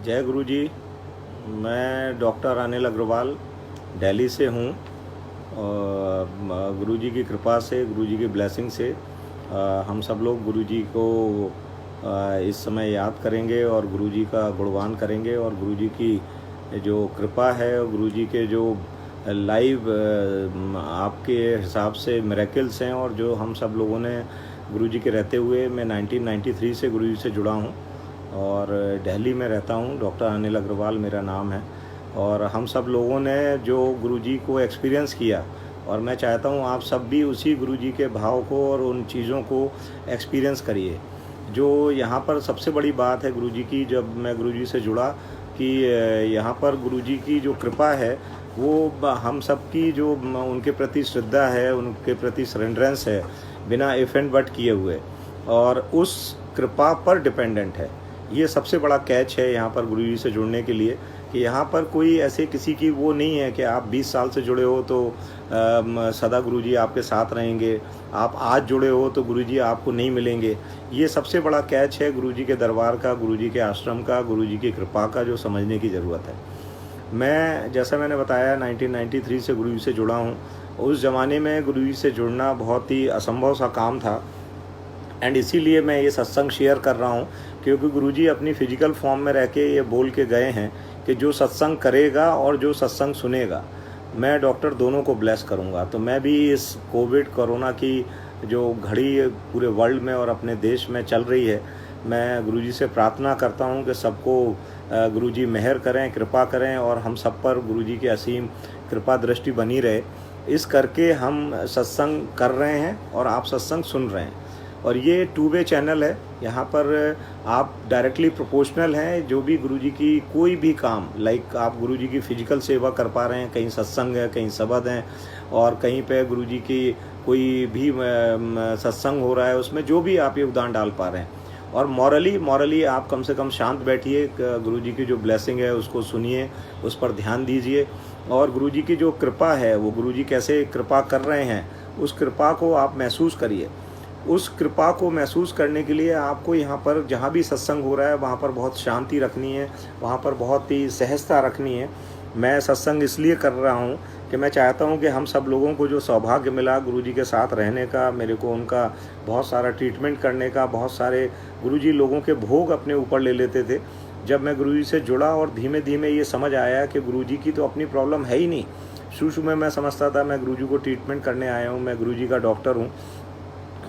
जय गुरु जी। मैं डॉक्टर अनिल अग्रवाल दिल्ली से हूँ। और गुरु जी की कृपा से, गुरु जी की ब्लेसिंग से हम सब लोग गुरु जी को इस समय याद करेंगे और गुरु जी का गुणगान करेंगे। और गुरु जी की जो कृपा है, गुरु जी के जो लाइव आपके हिसाब से मिरेकल्स हैं, और जो हम सब लोगों ने गुरु जी के रहते हुए, मैं 1993 से गुरु जी से जुड़ा हूँ और दिल्ली में रहता हूँ। डॉक्टर अनिल अग्रवाल मेरा नाम है। और हम सब लोगों ने जो गुरुजी को एक्सपीरियंस किया, और मैं चाहता हूँ आप सब भी उसी गुरुजी के भाव को और उन चीज़ों को एक्सपीरियंस करिए। जो यहाँ पर सबसे बड़ी बात है गुरुजी की, जब मैं गुरुजी से जुड़ा, कि यहाँ पर गुरुजी की जो कृपा है वो हम सब की जो उनके प्रति श्रद्धा है, उनके प्रति सरेंडरेंस है, बिना इफ एंड बट किए हुए, और उस कृपा पर डिपेंडेंट है। ये सबसे बड़ा कैच है यहाँ पर गुरुजी से जुड़ने के लिए, कि यहाँ पर कोई ऐसे किसी की वो नहीं है कि आप 20 साल से जुड़े हो तो सदा गुरुजी आपके साथ रहेंगे, आप आज जुड़े हो तो गुरुजी आपको नहीं मिलेंगे। ये सबसे बड़ा कैच है गुरुजी के दरबार का, गुरुजी के आश्रम का, गुरुजी की कृपा का, जो समझने की ज़रूरत है। मैं, जैसा मैंने बताया, 1993 से गुरुजी से जुड़ा हूँ। उस ज़माने में गुरुजी से जुड़ना बहुत ही असंभव सा काम था, एंड इसीलिए मैं ये सत्संग शेयर कर रहा हूँ, क्योंकि गुरुजी अपनी फ़िज़िकल फॉर्म में रह के ये बोल के गए हैं कि जो सत्संग करेगा और जो सत्संग सुनेगा, मैं डॉक्टर दोनों को ब्लेस करूँगा। तो मैं भी इस कोविड कोरोना की जो घड़ी पूरे वर्ल्ड में और अपने देश में चल रही है, मैं गुरुजी से प्रार्थना करता हूँ कि सबको गुरुजी मेहर करें, कृपा करें, और हम सब पर गुरुजी की असीम कृपा दृष्टि बनी रहे। इस करके हम सत्संग कर रहे हैं और आप सत्संग सुन रहे हैं। और ये 2 वे चैनल है, यहाँ पर आप डायरेक्टली प्रोपोर्शनल हैं। जो भी गुरुजी की कोई भी काम, लाइक आप गुरुजी की फ़िज़िकल सेवा कर पा रहे हैं, कहीं सत्संग है, कहीं सबद हैं, और कहीं पे गुरुजी की कोई भी सत्संग हो रहा है, उसमें जो भी आप योगदान डाल पा रहे हैं। और मॉरली आप कम से कम शांत बैठिए, गुरुजी की जो ब्लेसिंग है उसको सुनिए, उस पर ध्यान दीजिए, और गुरुजी की जो कृपा है, वो गुरुजी कैसे कृपा कर रहे हैं, उस कृपा को आप महसूस करिए। उस कृपा को महसूस करने के लिए आपको यहाँ पर जहाँ भी सत्संग हो रहा है, वहाँ पर बहुत शांति रखनी है, वहाँ पर बहुत ही सहजता रखनी है। मैं सत्संग इसलिए कर रहा हूँ कि मैं चाहता हूँ कि हम सब लोगों को जो सौभाग्य मिला गुरुजी के साथ रहने का, मेरे को उनका बहुत सारा ट्रीटमेंट करने का, बहुत सारे गुरुजी लोगों के भोग अपने ऊपर ले लेते थे। जब मैं गुरुजी से जुड़ा और धीमे धीमे ये समझ आया कि गुरुजी की तो अपनी प्रॉब्लम है ही नहीं। शुरू में मैं समझता था मैं गुरुजी को ट्रीटमेंट करने आया हूँ, मैं गुरुजी का डॉक्टर हूँ।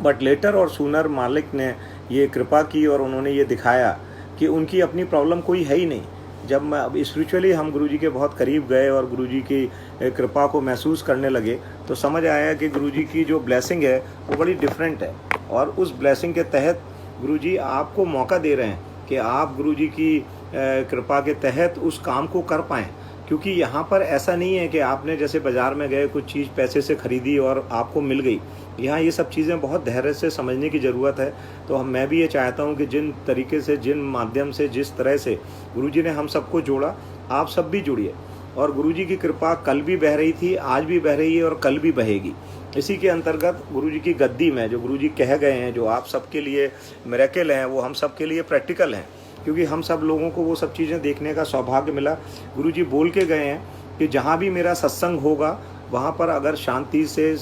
बट लेटर और सूनर मालिक ने ये कृपा की और उन्होंने ये दिखाया कि उनकी अपनी प्रॉब्लम कोई है ही नहीं। जब मैं अब स्पिरिचुअली हम गुरुजी के बहुत करीब गए और गुरुजी की कृपा को महसूस करने लगे, तो समझ आया कि गुरुजी की जो ब्लेसिंग है वो बड़ी डिफरेंट है। और उस ब्लेसिंग के तहत गुरुजी आपको मौका दे रहे हैं कि आप गुरुजी की कृपा के तहत उस काम को कर पाएँ। क्योंकि यहाँ पर ऐसा नहीं है कि आपने जैसे बाज़ार में गए, कुछ चीज़ पैसे से ख़रीदी और आपको मिल गई। यहाँ ये सब चीज़ें बहुत धैर्य से समझने की ज़रूरत है। तो मैं भी ये चाहता हूँ कि जिन तरीके से, जिन माध्यम से, जिस तरह से गुरुजी ने हम सबको जोड़ा, आप सब भी जुड़िए। और गुरुजी की कृपा कल भी बह रही थी, आज भी बह रही है और कल भी बहेगी। इसी के अंतर्गत गुरुजी की गद्दी में जो गुरुजी कह गए हैं, जो आप सबके लिए मिरेकल हैं, वो हम सब के लिए प्रैक्टिकल हैं, क्योंकि हम सब लोगों को वो सब चीज़ें देखने का सौभाग्य मिला। गुरुजी बोल के गए हैं कि जहाँ भी मेरा सत्संग होगा, वहाँ पर अगर शांति से,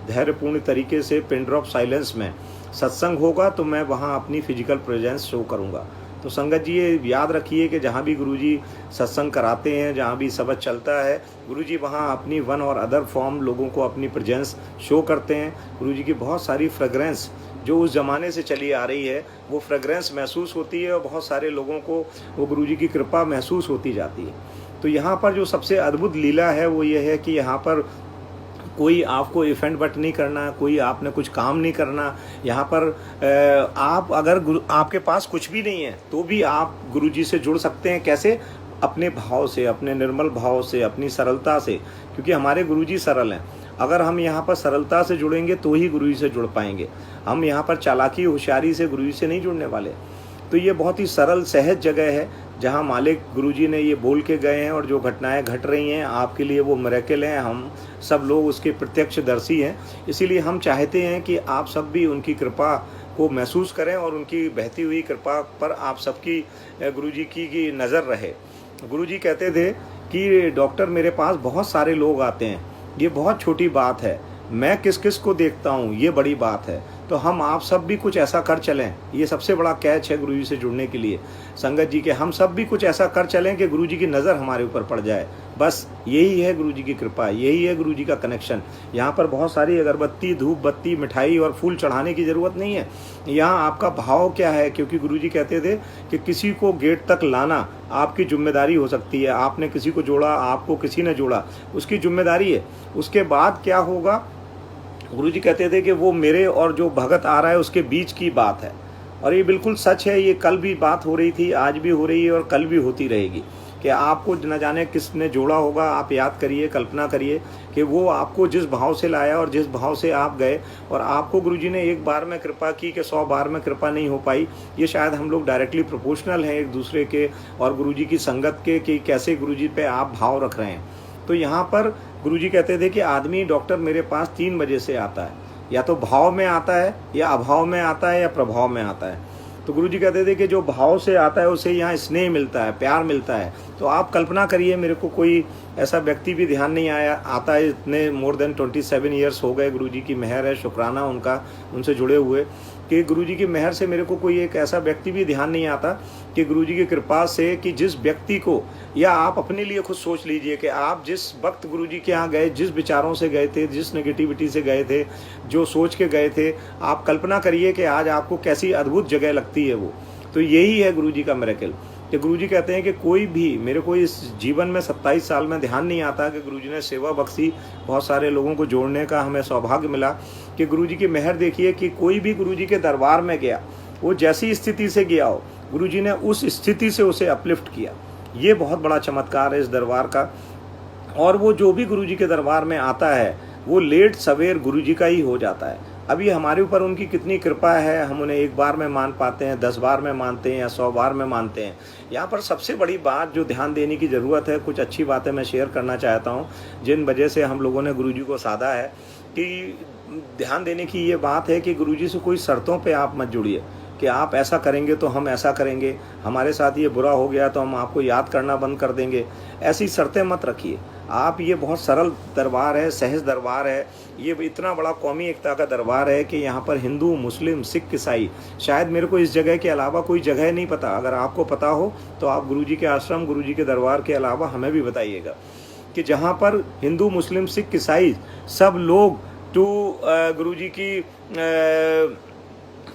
धैर्यपूर्ण तरीके से, पिन ड्रॉप साइलेंस में सत्संग होगा, तो मैं वहाँ अपनी फिजिकल प्रेजेंस शो करूँगा। तो संगत जी ये याद रखिए कि जहाँ भी गुरुजी सत्संग कराते हैं, जहाँ भी सबद चलता है, गुरुजी वहाँ अपनी वन और अदर फॉर्म लोगों को अपनी प्रेजेंस शो करते हैं। गुरुजी की बहुत सारी फ्रेग्रेंस जो उस ज़माने से चली आ रही है, वो फ्रेग्रेंस महसूस होती है, और बहुत सारे लोगों को वो गुरुजी की कृपा महसूस होती जाती है। तो यहाँ पर जो सबसे अद्भुत लीला है वो ये है कि यहाँ पर कोई आपको इफ एंड बट नहीं करना, कोई आपने कुछ काम नहीं करना। यहाँ पर आप अगर आपके पास कुछ भी नहीं है तो भी आप गुरुजी से जुड़ सकते हैं। कैसे? अपने भाव से, अपने निर्मल भाव से, अपनी सरलता से, क्योंकि हमारे गुरुजी सरल हैं। अगर हम यहाँ पर सरलता से जुड़ेंगे तो ही गुरुजी से जुड़ पाएंगे। हम यहाँ पर चालाकी, होशियारी से गुरुजी से नहीं जुड़ने वाले। तो ये बहुत ही सरल, सहज जगह है जहाँ मालिक गुरुजी ने ये बोल के गए हैं, और जो घटनाएं घट रही हैं आपके लिए वो मिरेकल हैं। हम सब लोग उसके प्रत्यक्षदर्शी हैं। इसीलिए हम चाहते हैं कि आप सब भी उनकी कृपा को महसूस करें और उनकी बहती हुई कृपा पर आप सबकी गुरुजी की नज़र रहे। गुरुजी कहते थे कि डॉक्टर मेरे पास बहुत सारे लोग आते हैं, ये बहुत छोटी बात है, मैं किस किस को देखता हूँ ये बड़ी बात है। तो हम आप सब भी कुछ ऐसा कर चलें, ये सबसे बड़ा कैच है गुरुजी से जुड़ने के लिए संगत जी के। हम सब भी कुछ ऐसा कर चलें कि गुरुजी की नज़र हमारे ऊपर पड़ जाए। बस यही है गुरुजी की कृपा, यही है गुरुजी का कनेक्शन। यहाँ पर बहुत सारी अगरबत्ती, धूप बत्ती, मिठाई और फूल चढ़ाने की ज़रूरत नहीं है। यहाँ आपका भाव क्या है, क्योंकि गुरुजी कहते थे कि किसी को गेट तक लाना आपकी जिम्मेदारी हो सकती है। आपने किसी को जोड़ा, आपको किसी ने जोड़ा, उसकी जिम्मेदारी है। उसके बाद क्या होगा, गुरुजी कहते थे कि वो मेरे और जो भगत आ रहा है उसके बीच की बात है। और ये बिल्कुल सच है। ये कल भी बात हो रही थी, आज भी हो रही है और कल भी होती रहेगी कि आपको न जाने किसने जोड़ा होगा। आप याद करिए, कल्पना करिए कि वो आपको जिस भाव से लाया और जिस भाव से आप गए, और आपको गुरुजी ने एक बार में कृपा की कि 100 बार में कृपा नहीं हो पाई। ये शायद हम लोग डायरेक्टली प्रोपोर्शनल हैं एक दूसरे के और गुरुजी की संगत के कि कैसे गुरुजी पे आप भाव रख रहे हैं। तो यहाँ पर गुरुजी कहते थे कि आदमी डॉक्टर मेरे पास 3 वजह से आता है, या तो भाव में आता है, या अभाव में आता है, या प्रभाव में आता है। तो गुरुजी कहते थे कि जो भाव से आता है उसे यहाँ स्नेह मिलता है, प्यार मिलता है। तो आप कल्पना करिए, मेरे को कोई ऐसा व्यक्ति भी ध्यान नहीं आता है, इतने मोर देन 27 ईयर्स हो गए, गुरुजी की मेहर है, शुक्राना उनका, उनसे जुड़े हुए, कि गुरुजी की मेहर से मेरे को कोई एक ऐसा व्यक्ति भी ध्यान नहीं आता कि गुरुजी की कृपा से कि जिस व्यक्ति को, या आप अपने लिए खुद सोच लीजिए कि आप जिस वक्त गुरुजी के यहाँ गए, जिस विचारों से गए थे, जिस नेगेटिविटी से गए थे, जो सोच के गए थे, आप कल्पना करिए कि आज आपको कैसी अद्भुत जगह लगती है वो। तो यही है गुरुजी का मिरेकल कि गुरुजी कहते हैं कि कोई भी, मेरे को इस जीवन में 27 साल में ध्यान नहीं आता कि गुरुजी ने सेवा बख्शी, बहुत सारे लोगों को जोड़ने का हमें सौभाग्य मिला कि गुरुजी की मेहर देखिए कि कोई भी गुरुजी के दरबार में गया, वो जैसी स्थिति से गया हो, गुरुजी ने उस स्थिति से उसे अपलिफ्ट किया। ये बहुत बड़ा चमत्कार है इस दरबार का। और वो जो भी गुरुजी के दरबार में आता है वो लेट सवेर गुरुजी का ही हो जाता है। अभी हमारे ऊपर उनकी कितनी कृपा है, हम उन्हें 1 बार में मान पाते हैं, 10 बार में मानते हैं, या 100 बार में मानते हैं। यहाँ पर सबसे बड़ी बात जो ध्यान देने की ज़रूरत है, कुछ अच्छी बातें मैं शेयर करना चाहता हूँ जिन वजह से हम लोगों ने गुरुजी को साधा है। कि ध्यान देने की ये बात है कि गुरुजी से कोई शर्तों पे आप मत जुड़िए कि आप ऐसा करेंगे तो हम ऐसा करेंगे, हमारे साथ ये बुरा हो गया तो हम आपको याद करना बंद कर देंगे, ऐसी शर्तें मत रखिए आप। ये बहुत सरल दरबार है, सहज दरबार है। ये इतना बड़ा कौमी एकता का दरबार है कि यहाँ पर हिंदू, मुस्लिम, सिख, ईसाई, शायद मेरे को इस जगह के अलावा कोई जगह नहीं पता। अगर आपको पता हो तो आप गुरुजी के आश्रम, गुरुजी के दरबार के अलावा हमें भी बताइएगा कि जहाँ पर हिंदू, मुस्लिम, सिख, ईसाई सब लोग टू गुरुजी की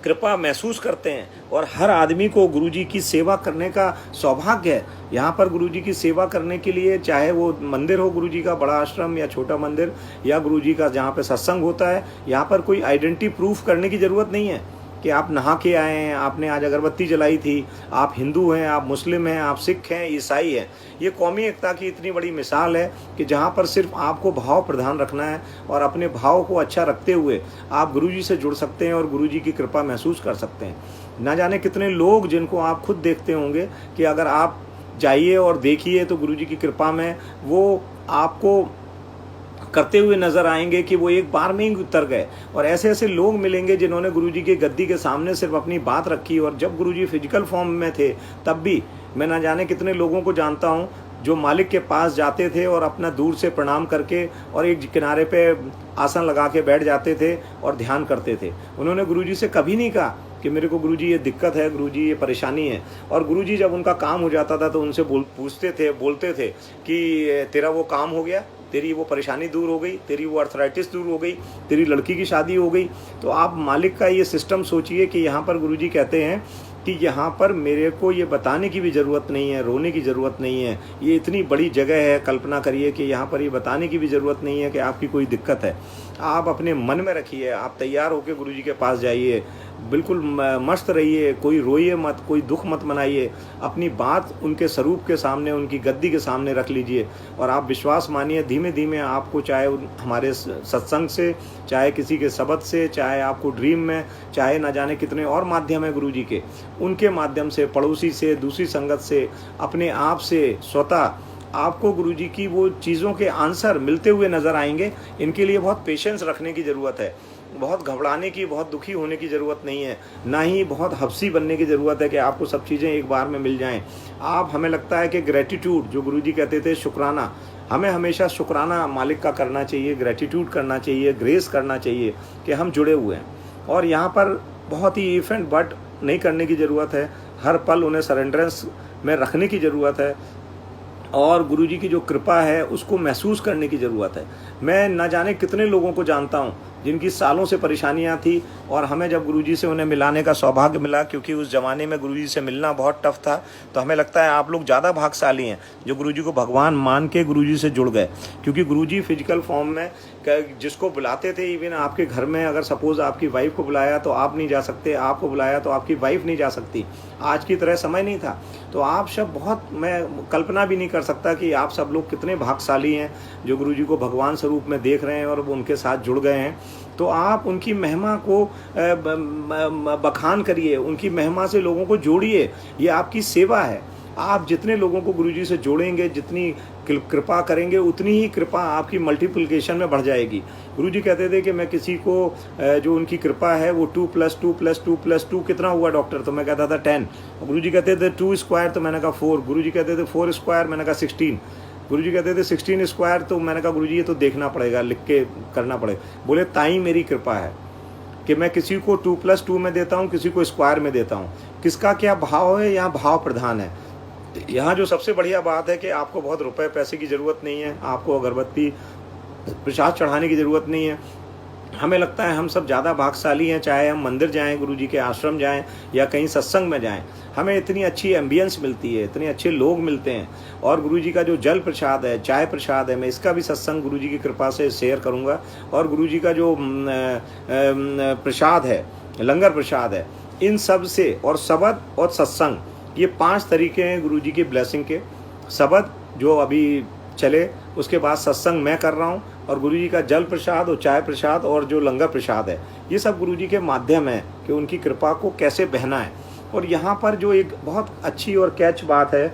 कृपा महसूस करते हैं और हर आदमी को गुरुजी की सेवा करने का सौभाग्य है। यहाँ पर गुरुजी की सेवा करने के लिए, चाहे वो मंदिर हो गुरुजी का, बड़ा आश्रम या छोटा मंदिर, या गुरुजी का जहाँ पे सत्संग होता है, यहाँ पर कोई आइडेंटिटी प्रूफ करने की ज़रूरत नहीं है कि आप नहा के आए हैं, आपने आज अगरबत्ती जलाई थी, आप हिंदू हैं, आप मुस्लिम हैं, आप सिख हैं, ईसाई हैं। ये कौमी एकता की इतनी बड़ी मिसाल है कि जहाँ पर सिर्फ आपको भाव प्रधान रखना है और अपने भाव को अच्छा रखते हुए आप गुरुजी से जुड़ सकते हैं और गुरुजी की कृपा महसूस कर सकते हैं। ना जाने कितने लोग जिनको आप खुद देखते होंगे कि अगर आप जाइए और देखिए तो गुरुजी की कृपा में वो आपको करते हुए नजर आएंगे कि वो एक बार में ही उतर गए। और ऐसे ऐसे लोग मिलेंगे जिन्होंने गुरुजी के गद्दी के सामने सिर्फ अपनी बात रखी, और जब गुरुजी फिजिकल फॉर्म में थे तब भी मैं ना जाने कितने लोगों को जानता हूँ जो मालिक के पास जाते थे और अपना दूर से प्रणाम करके और एक किनारे पे आसन लगा के बैठ जाते थे और ध्यान करते थे। उन्होंने गुरुजी से कभी नहीं कहा कि मेरे को गुरुजी ये दिक्कत है, गुरुजी ये परेशानी है। और गुरुजी जब उनका काम हो जाता था तो उनसे पूछते थे, बोलते थे कि तेरा वो काम हो गया, तेरी वो परेशानी दूर हो गई, तेरी वो अर्थराइटिस दूर हो गई, तेरी लड़की की शादी हो गई। तो आप मालिक का ये सिस्टम सोचिए कि यहाँ पर गुरुजी कहते हैं कि यहाँ पर मेरे को ये बताने की भी ज़रूरत नहीं है, रोने की ज़रूरत नहीं है। ये इतनी बड़ी जगह है, कल्पना करिए कि यहाँ पर ये बताने की भी ज़रूरत नहीं है कि आपकी कोई दिक्कत है। आप अपने मन में रखिए, आप तैयार होकर गुरुजी के पास जाइए, बिल्कुल मस्त रहिए, कोई रोइए मत, कोई दुख मत मनाइए, अपनी बात उनके स्वरूप के सामने, उनकी गद्दी के सामने रख लीजिए। और आप विश्वास मानिए, धीमे धीमे आपको, चाहे हमारे सत्संग से, चाहे किसी के शब्द से, चाहे आपको ड्रीम में, चाहे ना जाने कितने और माध्यम है गुरुजी के, उनके माध्यम से, पड़ोसी से, दूसरी संगत से, अपने आप से, स्वतः आपको गुरुजी की वो चीज़ों के आंसर मिलते हुए नज़र आएंगे। इनके लिए बहुत पेशेंस रखने की ज़रूरत है। बहुत घबराने की, बहुत दुखी होने की ज़रूरत नहीं है, ना ही बहुत हफ्सी बनने की ज़रूरत है कि आपको सब चीज़ें एक बार में मिल जाएं। आप, हमें लगता है कि ग्रेटिट्यूड, जो गुरुजी कहते थे शुक्राना, हमें हमेशा शुक्राना मालिक का करना चाहिए, ग्रेटिट्यूड करना चाहिए, ग्रेस करना चाहिए कि हम जुड़े हुए हैं। और यहाँ पर बहुत ही इफ एंड बट नहीं करने की ज़रूरत है, हर पल उन्हें सरेंडरेंस में रखने की ज़रूरत है और गुरुजी की जो कृपा है उसको महसूस करने की ज़रूरत है। मैं न जाने कितने लोगों को जानता हूँ जिनकी सालों से परेशानियाँ थी और हमें जब गुरुजी से उन्हें मिलाने का सौभाग्य मिला, क्योंकि उस ज़माने में गुरुजी से मिलना बहुत टफ था, तो हमें लगता है आप लोग ज़्यादा भाग्यशाली हैं जो गुरुजी को भगवान मान के गुरुजी से जुड़ गए। क्योंकि गुरुजी फिजिकल फॉर्म में जिसको बुलाते थे, इवन आपके घर में अगर सपोज़ आपकी वाइफ को बुलाया तो आप नहीं जा सकते, आपको बुलाया तो आपकी वाइफ नहीं जा सकती। आज की तरह समय नहीं था, तो आप सब बहुत, मैं कल्पना भी नहीं कर सकता कि आप सब लोग कितने भाग्यशाली हैं जो गुरुजी को भगवान स्वरूप में देख रहे हैं और वो उनके साथ जुड़ गए हैं। तो आप उनकी महिमा को बखान करिए, उनकी महिमा से लोगों को जोड़िए, ये आपकी सेवा है। आप जितने लोगों को गुरुजी से जोड़ेंगे, जितनी कृपा करेंगे, उतनी ही कृपा आपकी मल्टीप्लिकेशन में बढ़ जाएगी। गुरुजी कहते थे कि मैं किसी को जो उनकी कृपा है वो 2 + 2 + 2 + 2 कितना हुआ डॉक्टर, तो मैं कहता था 10। गुरुजी कहते थे 2 स्क्वायर, तो मैंने कहा 4। गुरुजी कहते थे 4 स्क्वायर, मैंने कहा 16। गुरुजी कहते थे 16 स्क्वायर, तो मैंने कहा गुरुजी ये तो देखना पड़ेगा, लिख के करना पड़ेगा। बोले ताई मेरी कृपा है कि मैं किसी को 2 + 2 में देता हूँ, किसी को स्क्वायर में देता हूँ। किसका क्या भाव है, यहाँ भाव प्रधान है। यहाँ जो सबसे बढ़िया बात है कि आपको बहुत रुपए पैसे की ज़रूरत नहीं है, आपको अगरबत्ती प्रसाद चढ़ाने की ज़रूरत नहीं है। हमें लगता है हम सब ज़्यादा भाग्यशाली हैं, चाहे हम मंदिर जाएं, गुरुजी के आश्रम जाएं या कहीं सत्संग में जाएं, हमें इतनी अच्छी एम्बियंस मिलती है, इतने अच्छे लोग मिलते हैं। और गुरुजी का जो जल प्रसाद है, चाय प्रसाद है, मैं इसका भी सत्संग गुरुजी की कृपा से शेयर करूंगा। और गुरुजी का जो प्रसाद है, लंगर प्रसाद है, इन सब से, और शबद और सत्संग, ये 5 तरीके हैं गुरुजी की ब्लेसिंग के। शबद जो अभी चले, उसके बाद सत्संग मैं कर रहा हूँ, और गुरुजी का जल प्रसाद और चाय प्रसाद और जो लंगर प्रसाद है, ये सब गुरुजी के माध्यम है कि उनकी कृपा को कैसे बहना है। और यहाँ पर जो एक बहुत अच्छी और कैच बात है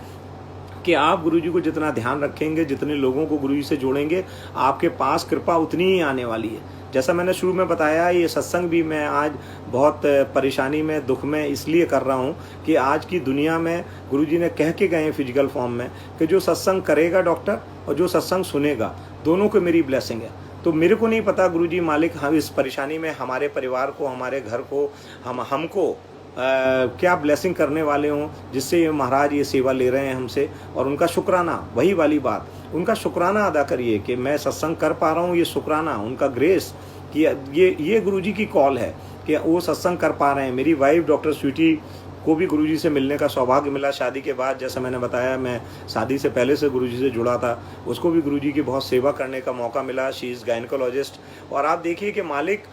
कि आप गुरुजी को जितना ध्यान रखेंगे, जितने लोगों को गुरुजी से जोड़ेंगे, आपके पास कृपा उतनी ही आने वाली है। जैसा मैंने शुरू में बताया, ये सत्संग भी मैं आज बहुत परेशानी में, दुख में इसलिए कर रहा हूँ कि आज की दुनिया में गुरुजी ने कह के गए फिजिकल फॉर्म में कि जो सत्संग करेगा डॉक्टर और जो सत्संग सुनेगा, दोनों को मेरी ब्लेसिंग है। तो मेरे को नहीं पता गुरुजी मालिक हम इस परेशानी में हमारे परिवार को, हमारे घर को, हमको क्या ब्लेसिंग करने वाले हों जिससे ये महाराज ये सेवा ले रहे हैं हमसे। और उनका शुक्राना, वही वाली बात, उनका शुक्राना अदा करिए कि मैं सत्संग कर पा रहा हूँ। ये शुक्राना, उनका ग्रेस कि ये गुरुजी की कॉल है कि वो सत्संग कर पा रहे हैं। मेरी वाइफ डॉक्टर स्वीटी को भी गुरुजी से मिलने का सौभाग्य मिला शादी के बाद। जैसा मैंने बताया, मैं शादी से पहले से गुरुजी से जुड़ा था, उसको भी गुरुजी की बहुत सेवा करने का मौका मिला। She is gynaecologist. और आप देखिए कि मालिक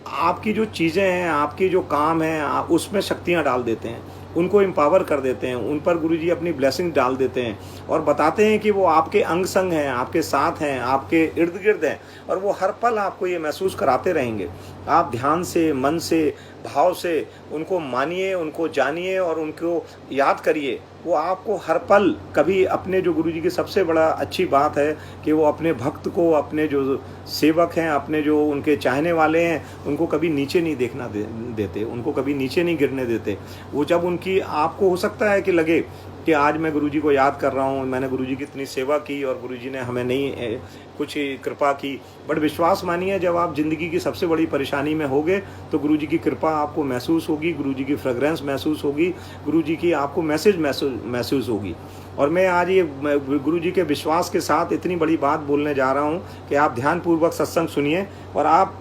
आपकी जो चीज़ें हैं, आपकी जो काम है, आप उसमें शक्तियाँ डाल देते हैं, उनको एम्पावर कर देते हैं, उन पर गुरुजी अपनी ब्लेसिंग डाल देते हैं और बताते हैं कि वो आपके अंग संग हैं, आपके साथ हैं, आपके इर्द गिर्द हैं, और वो हर पल आपको ये महसूस कराते रहेंगे। आप ध्यान से, मन से, भाव से उनको मानिए, उनको जानिए और उनको याद करिए। वो आपको हर पल कभी अपने, जो गुरुजी की सबसे बड़ा अच्छी बात है कि वो अपने भक्त को, अपने जो सेवक हैं, अपने जो उनके चाहने वाले हैं, उनको कभी नीचे नहीं देखना देते, उनको कभी नीचे नहीं गिरने देते। वो जब उनकी, आपको हो सकता है कि लगे कि आज मैं गुरुजी को याद कर रहा हूँ, मैंने गुरुजी की इतनी सेवा की और गुरुजी ने हमें नहीं कुछ कृपा की, बट विश्वास मानिए जब आप ज़िंदगी की सबसे बड़ी परेशानी में होगे तो गुरुजी की कृपा आपको महसूस होगी, गुरुजी की फ्रेग्रेंस महसूस होगी, गुरुजी की आपको मैसेज महसूस होगी। और मैं आज ये गुरुजी के विश्वास के साथ इतनी बड़ी बात बोलने जा रहा हूँ कि आप ध्यानपूर्वक सत्संग सुनिए। और आप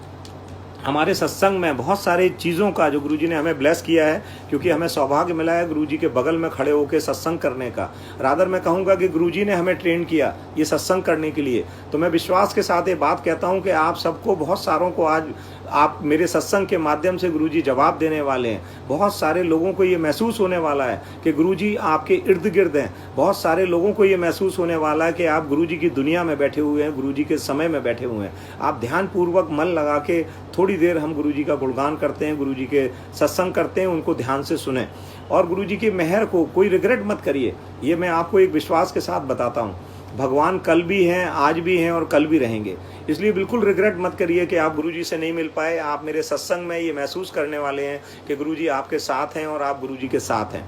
हमारे सत्संग में बहुत सारी चीज़ों का जो गुरुजी ने हमें ब्लेस किया है, क्योंकि हमें सौभाग्य मिला है गुरुजी के बगल में खड़े होकर सत्संग करने का। रादर मैं कहूँगा कि गुरुजी ने हमें ट्रेन किया ये सत्संग करने के लिए। तो मैं विश्वास के साथ ये बात कहता हूँ कि आप सबको, बहुत सारों को आज आप मेरे सत्संग के माध्यम से गुरुजी जवाब देने वाले हैं। बहुत सारे लोगों को ये महसूस होने वाला है कि गुरुजी आपके इर्द गिर्द हैं। बहुत सारे लोगों को ये महसूस होने वाला है कि आप गुरुजी की दुनिया में बैठे हुए हैं, गुरुजी के समय में बैठे हुए हैं। आप ध्यानपूर्वक मन लगा के थोड़ी देर हम गुरुजी का गुणगान करते हैं, गुरुजी के सत्संग करते हैं, उनको ध्यान से सुने। और गुरुजी की मेहर को कोई रिग्रेट मत करिए। ये मैं आपको एक विश्वास के साथ बताता हूँ, भगवान कल भी हैं, आज भी हैं और कल भी रहेंगे। इसलिए बिल्कुल रिग्रेट मत करिए कि आप गुरुजी से नहीं मिल पाए। आप मेरे सत्संग में ये महसूस करने वाले हैं कि गुरुजी आपके साथ हैं और आप गुरुजी के साथ हैं।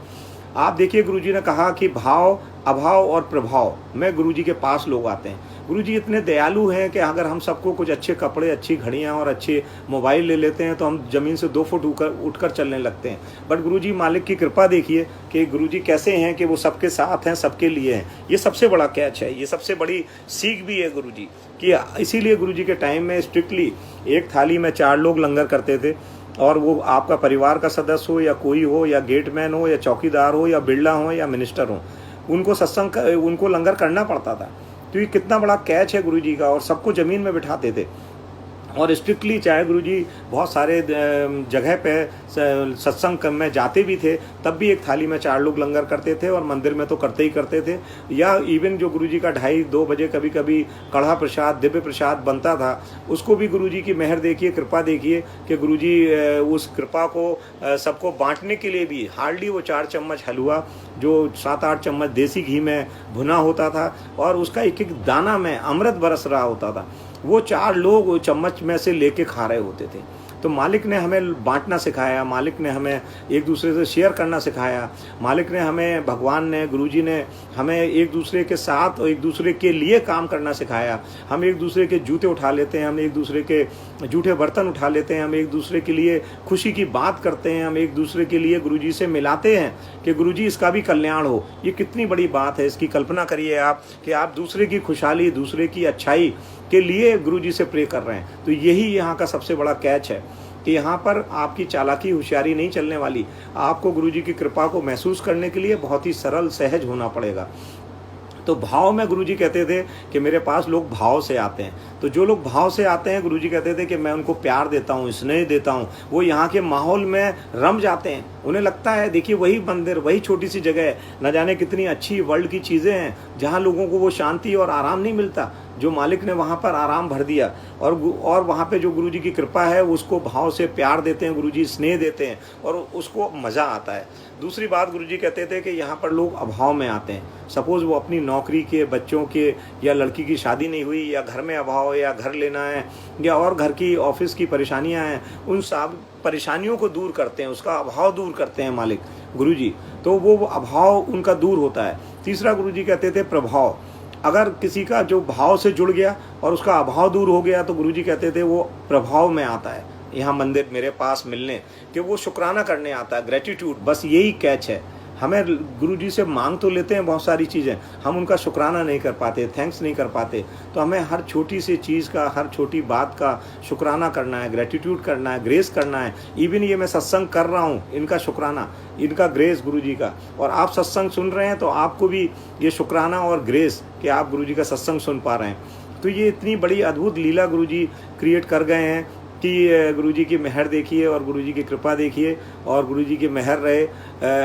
आप देखिए, गुरुजी ने कहा कि भाव, अभाव और प्रभाव में गुरुजी के पास लोग आते हैं। गुरुजी इतने दयालु हैं कि अगर हम सबको कुछ अच्छे कपड़े, अच्छी घड़ियां और अच्छे मोबाइल ले लेते हैं तो हम ज़मीन से 2 फुट उठकर चलने लगते हैं। बट गुरुजी मालिक की कृपा देखिए कि गुरुजी कैसे हैं कि वो सबके साथ हैं, सबके लिए हैं। ये सबसे बड़ा कैच है, ये सबसे बड़ी सीख भी है गुरुजी की। इसीलिए गुरुजी के टाइम में स्ट्रिक्टली एक थाली में 4 लोग लंगर करते थे, और वो आपका परिवार का सदस्य हो या कोई हो, या गेटमैन हो या चौकीदार हो या बिरला हो या मिनिस्टर हो, उनको उनको लंगर करना पड़ता था। तो ये कितना बड़ा कैच है गुरुजी का। और सबको ज़मीन में बिठाते थे और स्ट्रिक्टली, चाहे गुरुजी बहुत सारे जगह पे सत्संग में जाते भी थे, तब भी एक थाली में 4 लोग लंगर करते थे, और मंदिर में तो करते ही करते थे। या इवन जो गुरुजी का 2:30-2 बजे कभी कभी कढ़ा प्रसाद, दिव्य प्रसाद बनता था, उसको भी गुरुजी की मेहर देखिए, कृपा देखिए कि गुरुजी उस कृपा को सबको बांटने के लिए भी हार्डली वो 4 चम्मच हलवा, जो 7-8 चम्मच देसी घी में भुना होता था, और उसका एक एक दाना में अमृत बरस रहा होता था, वो 4 लोग चम्मच में से लेके खा रहे होते थे। तो मालिक ने हमें बांटना सिखाया, मालिक ने हमें एक दूसरे से शेयर करना सिखाया, मालिक ने हमें, भगवान ने, गुरुजी ने हमें एक दूसरे के साथ और एक दूसरे के लिए काम करना सिखाया। हम एक दूसरे के जूते उठा लेते हैं, हम एक दूसरे के जूठे बर्तन उठा लेते हैं, हम एक दूसरे के लिए खुशी की बात करते हैं, हम एक दूसरे के लिए गुरुजी से मिलाते हैं कि गुरुजी इसका भी कल्याण हो। ये कितनी बड़ी बात है, इसकी कल्पना करिए आप कि आप दूसरे की खुशहाली, दूसरे की अच्छाई के लिए गुरुजी से प्रे कर रहे हैं। तो यही यहाँ का सबसे बड़ा कैच है कि यहाँ पर आपकी चालाकी, होशियारी नहीं चलने वाली। आपको गुरुजी की कृपा को महसूस करने के लिए बहुत ही सरल, सहज होना पड़ेगा। तो भाव में गुरुजी कहते थे कि मेरे पास लोग भाव से आते हैं। तो जो लोग भाव से आते हैं, गुरुजी कहते थे कि मैं उनको प्यार देता हूँ, स्नेह देता हूँ, वो यहाँ के माहौल में रम जाते हैं। उन्हें लगता है, देखिए वही मंदिर, वही छोटी सी जगह है, न जाने कितनी अच्छी वर्ल्ड की चीज़ें हैं, जहाँ लोगों को वो शांति और आराम नहीं मिलता, जो मालिक ने वहाँ पर आराम भर दिया। और वहाँ पे जो गुरुजी की कृपा है, उसको भाव से प्यार देते हैं गुरुजी, स्नेह देते हैं, और उसको मज़ा आता है। दूसरी बात, गुरुजी कहते थे कि यहाँ पर लोग अभाव में आते हैं। सपोज़ वो अपनी नौकरी के, बच्चों के, या लड़की की शादी नहीं हुई, या घर में अभाव, या घर लेना है, या और घर की, ऑफिस की परेशानियाँ हैं, उन सब परेशानियों को दूर करते हैं, उसका अभाव दूर करते हैं मालिक गुरुजी। तो वो अभाव उनका दूर होता है। तीसरा गुरुजी कहते थे प्रभाव। अगर किसी का जो भाव से जुड़ गया और उसका अभाव दूर हो गया, तो गुरुजी कहते थे वो प्रभाव में आता है, यहाँ मंदिर मेरे पास मिलने, कि वो शुक्राना करने आता है, ग्रेटिट्यूड। बस यही कैच है। हमें गुरुजी से मांग तो लेते हैं बहुत सारी चीज़ें, हम उनका शुक्राना नहीं कर पाते, थैंक्स नहीं कर पाते। तो हमें हर छोटी सी चीज़ का, हर छोटी बात का शुक्राना करना है, ग्रेटिट्यूड करना है, ग्रेस करना है। इवन ये मैं सत्संग कर रहा हूँ, इनका शुक्राना, इनका ग्रेस गुरुजी का। और आप सत्संग सुन रहे हैं तो आपको भी ये शुक्राना और ग्रेस कि आप गुरुजी का सत्संग सुन पा रहे हैं। तो ये इतनी बड़ी अद्भुत लीला गुरुजी क्रिएट कर गए हैं कि गुरुजी की मेहर देखिए और गुरुजी की कृपा देखिए, और गुरुजी की मेहर रहे।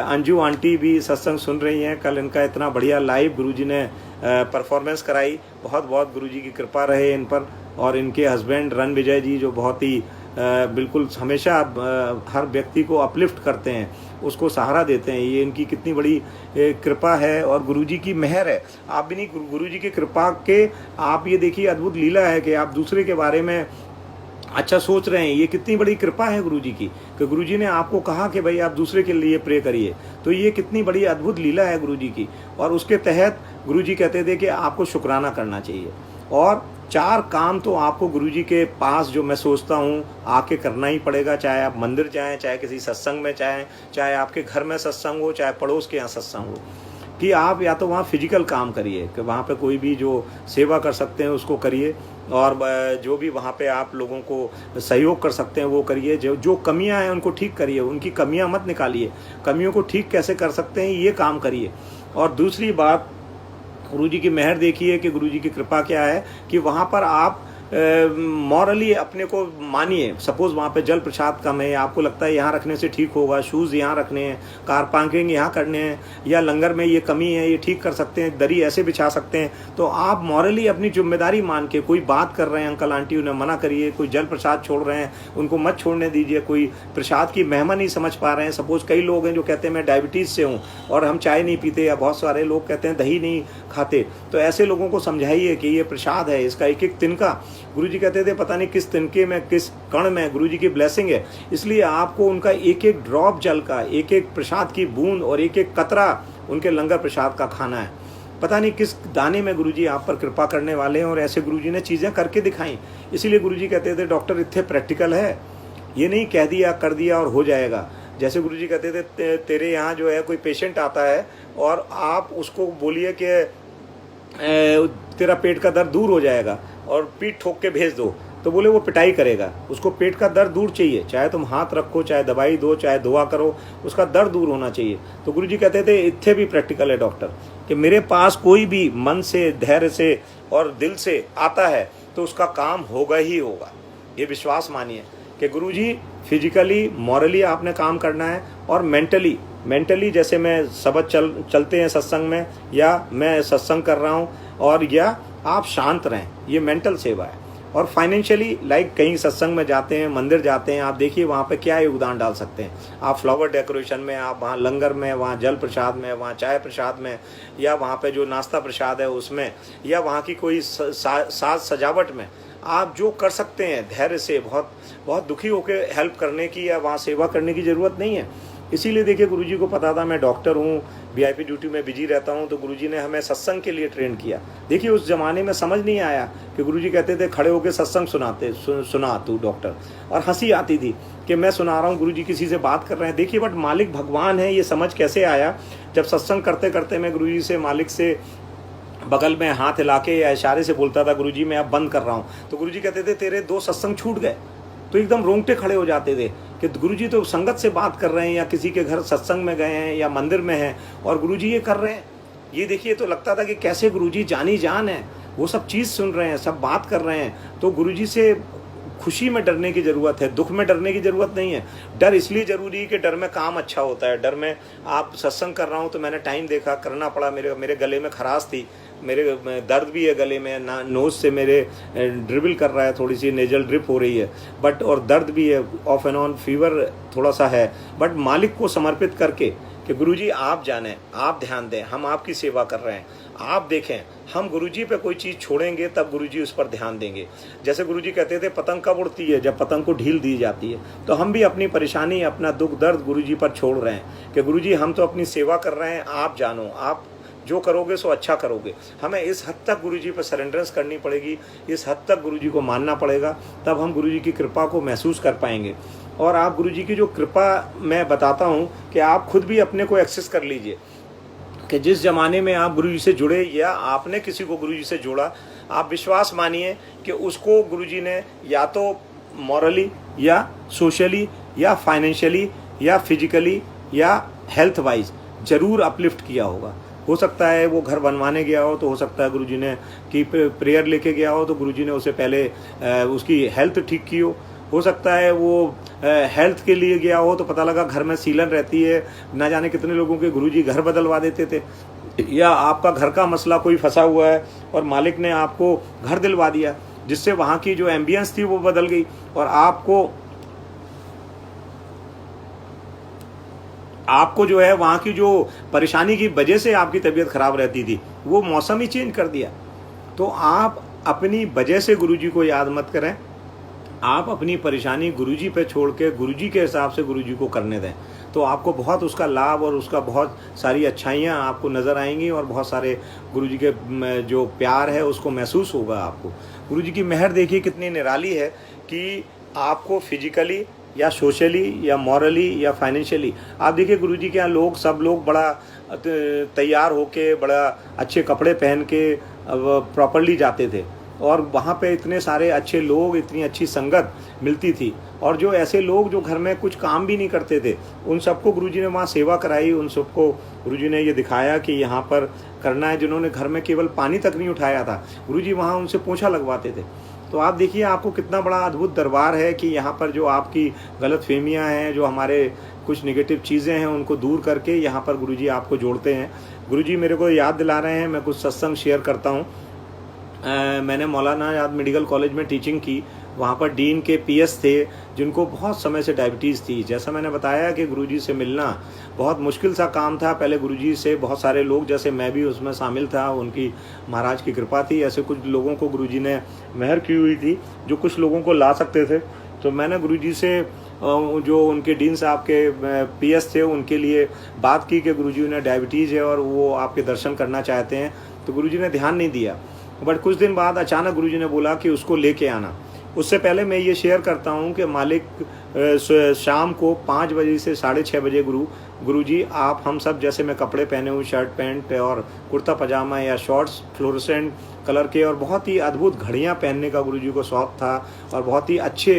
अंजू आंटी भी सत्संग सुन रही हैं, कल इनका इतना बढ़िया लाइव गुरुजी ने परफॉर्मेंस कराई। बहुत बहुत गुरुजी की कृपा रहे इन पर। और इनके हस्बैंड रणविजय जी, जो बहुत ही बिल्कुल हमेशा हर व्यक्ति को अपलिफ्ट करते हैं, उसको सहारा देते हैं। ये इनकी कितनी बड़ी कृपा है और गुरुजी की मेहर है। आप भी नहीं, गुरुजी की कृपा के आप ये देखिए, अद्भुत लीला है कि आप दूसरे के बारे में अच्छा सोच रहे हैं। ये कितनी बड़ी कृपा है गुरुजी की कि गुरुजी ने आपको कहा कि भाई आप दूसरे के लिए प्रे करिए। तो ये कितनी बड़ी अद्भुत लीला है गुरुजी की। और उसके तहत गुरुजी कहते थे कि आपको शुक्राना करना चाहिए। और 4 काम तो आपको गुरुजी के पास, जो मैं सोचता हूँ, आके करना ही पड़ेगा। चाहे आप मंदिर जाएं, चाहे किसी सत्संग में जाएं, चाहे आपके घर में सत्संग हो, चाहे पड़ोस के यहाँ सत्संग हो, कि आप या तो वहाँ फिजिकल काम करिए, कि वहाँ पे कोई भी जो सेवा कर सकते हैं उसको करिए, और जो भी वहाँ पे आप लोगों को सहयोग कर सकते हैं वो करिए। जो कमियां हैं उनको ठीक करिए, उनकी कमियां मत निकालिए, कमियों को ठीक कैसे कर सकते हैं ये काम करिए। और दूसरी बात, गुरुजी की मेहर देखिए कि गुरुजी की कृपा क्या है कि वहाँ पर आप मॉरली अपने को मानिए। सपोज़ वहाँ पे जल प्रसाद कम है, आपको लगता है यहाँ रखने से ठीक होगा, शूज़ यहाँ रखने हैं, कार पार्किंग यहाँ करने हैं, या लंगर में ये कमी है, ये ठीक कर सकते हैं, दरी ऐसे बिछा सकते हैं। तो आप मॉरली अपनी जिम्मेदारी मान के, कोई बात कर रहे हैं अंकल आंटी, उन्हें मना करिए। कोई जल प्रसाद छोड़ रहे हैं, उनको मत छोड़ने दीजिए। कोई प्रसाद की महिमा नहीं समझ पा रहे हैं, सपोज़ कई लोग हैं जो कहते हैं मैं डायबिटीज़ से हूँ और हम चाय नहीं पीते, या बहुत सारे लोग कहते हैं दही नहीं खाते। तो ऐसे लोगों को समझाइए कि ये प्रसाद है, इसका एक एक तिनका गुरुजी कहते थे पता नहीं किस तिनके में, किस कण में गुरुजी की ब्लेसिंग है, इसलिए आपको उनका एक एक ड्रॉप जल का, एक एक प्रसाद की बूंद और एक एक कतरा उनके लंगर प्रसाद का खाना है। पता नहीं किस दाने में गुरुजी आप पर कृपा करने वाले हैं, और ऐसे गुरुजी ने चीज़ें करके दिखाई। इसीलिए गुरुजी कहते थे डॉक्टर इतने प्रैक्टिकल है, ये नहीं कह दिया कर दिया और हो जाएगा। जैसे गुरुजी कहते थे तेरे यहाँ जो है कोई पेशेंट आता है और आप उसको बोलिए कि तेरा पेट का दर्द दूर हो जाएगा और पीठ ठोक के भेज दो, तो बोले वो पिटाई करेगा। उसको पेट का दर्द दूर चाहिए, चाहे तुम हाथ रखो, चाहे दवाई दो, चाहे दुआ करो, उसका दर्द दूर होना चाहिए। तो गुरुजी कहते थे इतने भी प्रैक्टिकल है डॉक्टर कि मेरे पास कोई भी मन से, धैर्य से और दिल से आता है तो उसका काम होगा ही होगा। ये विश्वास मानिए कि गुरुजी फिजिकली, मॉरली आपने काम करना है, और मेंटली जैसे मैं सबक चलते हैं सत्संग में, या मैं सत्संग कर रहा हूँ, और या आप शांत रहें, ये मेंटल सेवा है। और फाइनेंशियली लाइक कहीं सत्संग में जाते हैं, मंदिर जाते हैं, आप देखिए वहाँ पे क्या योगदान डाल सकते हैं आप। फ्लावर डेकोरेशन में, आप वहाँ लंगर में, वहाँ जल प्रसाद में, वहाँ चाय प्रसाद में, या वहाँ पे जो नाश्ता प्रसाद है उसमें, या वहाँ की कोई साज सजावट में, आप जो कर सकते हैं धैर्य से, बहुत दुखी होकर हेल्प करने की या वहाँ सेवा करने की ज़रूरत नहीं है। इसीलिए देखिए गुरुजी को पता था मैं डॉक्टर हूँ, वीआईपी ड्यूटी में बिजी रहता हूँ, तो गुरुजी ने हमें सत्संग के लिए ट्रेन किया। देखिए उस ज़माने में समझ नहीं आया कि गुरुजी कहते थे खड़े होकर सत्संग सुना तू डॉक्टर, और हंसी आती थी कि मैं सुना रहा हूँ, गुरुजी किसी से बात कर रहे हैं। देखिए बट मालिक भगवान है, ये समझ कैसे आया जब सत्संग करते करते मैं गुरुजी से, मालिक से बगल में हाथ हिला के या इशारे से बोलता था गुरुजी मैं अब बंद कर रहा हूँ, तो गुरुजी कहते थे तेरे 2 सत्संग छूट गए। तो एकदम रोंगटे खड़े हो जाते थे कि गुरुजी तो संगत से बात कर रहे हैं, या किसी के घर सत्संग में गए हैं, या मंदिर में हैं, और गुरुजी ये कर रहे हैं। ये देखिए तो लगता था कि कैसे गुरुजी जानी जान है, वो सब चीज़ सुन रहे हैं, सब बात कर रहे हैं। तो गुरुजी से खुशी में डरने की ज़रूरत है, दुख में डरने की ज़रूरत नहीं है। डर इसलिए ज़रूरी है कि डर में काम अच्छा होता है। डर में आप सत्संग कर रहा हूँ तो मैंने टाइम देखा, करना पड़ा, मेरे गले में खराश थी, मेरे दर्द भी है गले में, नोज से मेरे ड्रिबल कर रहा है, थोड़ी सी नेजल ड्रिप हो रही है, बट और दर्द भी है, ऑफ एंड ऑन फीवर थोड़ा सा है, बट मालिक को समर्पित करके कि गुरुजी आप जाने, आप ध्यान दें, हम आपकी सेवा कर रहे हैं, आप देखें, हम गुरुजी पे कोई चीज़ छोड़ेंगे तब गुरुजी उस पर ध्यान देंगे। जैसे गुरुजी कहते थे पतंग कब उड़ती है, जब पतंग को ढील दी जाती है। तो हम भी अपनी परेशानी, अपना दुख दर्द गुरुजी पर छोड़ रहे हैं कि गुरुजी हम तो अपनी सेवा कर रहे हैं, आप जानो, आप जो करोगे सो अच्छा करोगे। हमें इस हद तक गुरुजी पर सरेंडरेंस करनी पड़ेगी, इस हद तक गुरुजी को मानना पड़ेगा, तब हम गुरुजी की कृपा को महसूस कर पाएंगे। और आप गुरुजी की जो कृपा मैं बताता हूँ कि आप खुद भी अपने को एक्सेस कर लीजिए कि जिस ज़माने में आप गुरुजी से जुड़े या आपने किसी को गुरुजी से जोड़ा, आप विश्वास मानिए कि उसको गुरुजी ने या तो मॉरली या सोशली या फाइनेंशियली या फिजिकली या हेल्थ वाइज ज़रूर अपलिफ्ट किया होगा। हो सकता है वो घर बनवाने गया हो, तो हो सकता है गुरुजी ने कि प्रेयर लेके गया हो, तो गुरुजी ने उसे पहले उसकी हेल्थ ठीक की हो सकता है वो हेल्थ के लिए गया हो, तो पता लगा घर में सीलन रहती है, ना जाने कितने लोगों के गुरुजी घर बदलवा देते थे। या आपका घर का मसला कोई फंसा हुआ है और मालिक ने आपको घर दिलवा दिया, जिससे वहाँ की जो एम्बियंस थी वो बदल गई, और आपको जो है वहाँ की जो परेशानी की वजह से आपकी तबीयत खराब रहती थी, वो मौसम ही चेंज कर दिया। तो आप अपनी वजह से गुरुजी को याद मत करें, आप अपनी परेशानी गुरुजी पे छोड़ के गुरुजी के हिसाब से गुरुजी को करने दें, तो आपको बहुत उसका लाभ और उसका बहुत सारी अच्छाइयाँ आपको नज़र आएंगी, और बहुत सारे गुरुजी के जो प्यार है उसको महसूस होगा आपको। गुरुजी की मेहर देखिए कितनी निराली है कि आपको फिजिकली या सोशली या मॉरली या फाइनेंशियली, आप देखिए गुरुजी के यहाँ लोग, सब लोग बड़ा तैयार होके, बड़ा अच्छे कपड़े पहन के प्रॉपरली जाते थे, और वहाँ पे इतने सारे अच्छे लोग, इतनी अच्छी संगत मिलती थी। और जो ऐसे लोग जो घर में कुछ काम भी नहीं करते थे, उन सबको गुरुजी ने वहाँ सेवा कराई, उन सबको गुरुजी ने ये दिखाया कि यहाँ पर करना है। जिन्होंने घर में केवल पानी तक नहीं उठाया था, गुरुजी वहाँ उनसे पोंछा लगवाते थे। तो आप देखिए आपको कितना बड़ा अद्भुत दरबार है कि यहाँ पर जो आपकी गलतफहमियाँ हैं, जो हमारे कुछ नेगेटिव चीज़ें हैं, उनको दूर करके यहाँ पर गुरुजी आपको जोड़ते हैं। गुरुजी मेरे को याद दिला रहे हैं, मैं कुछ सत्संग शेयर करता हूँ। मैंने मौलाना आज़ाद मेडिकल कॉलेज में टीचिंग की। वहाँ पर डीन के पीएस थे जिनको बहुत समय से डायबिटीज़ थी। जैसा मैंने बताया कि गुरुजी से मिलना बहुत मुश्किल सा काम था। पहले गुरुजी से बहुत सारे लोग, जैसे मैं भी उसमें शामिल था, उनकी महाराज की कृपा थी, ऐसे कुछ लोगों को गुरुजी ने मेहर की हुई थी जो कुछ लोगों को ला सकते थे। तो मैंने गुरुजी से जो उनके डीन साहब के पीएस थे उनके लिए बात की कि गुरुजी उन्हें डायबिटीज़ है और वो आपके दर्शन करना चाहते हैं। तो गुरुजी ने ध्यान नहीं दिया, बट कुछ दिन बाद अचानक गुरुजी ने बोला कि उसको लेके आना। उससे पहले मैं ये शेयर करता हूँ कि मालिक शाम को 5 बजे से 6:30 बजे गुरुजी आप हम सब जैसे मैं कपड़े पहने हुए, शर्ट पैंट और कुर्ता पजामा या शॉर्ट्स फ्लोरोसेंट कलर के, और बहुत ही अद्भुत घड़ियाँ पहनने का गुरुजी को शौक़ था, और बहुत ही अच्छे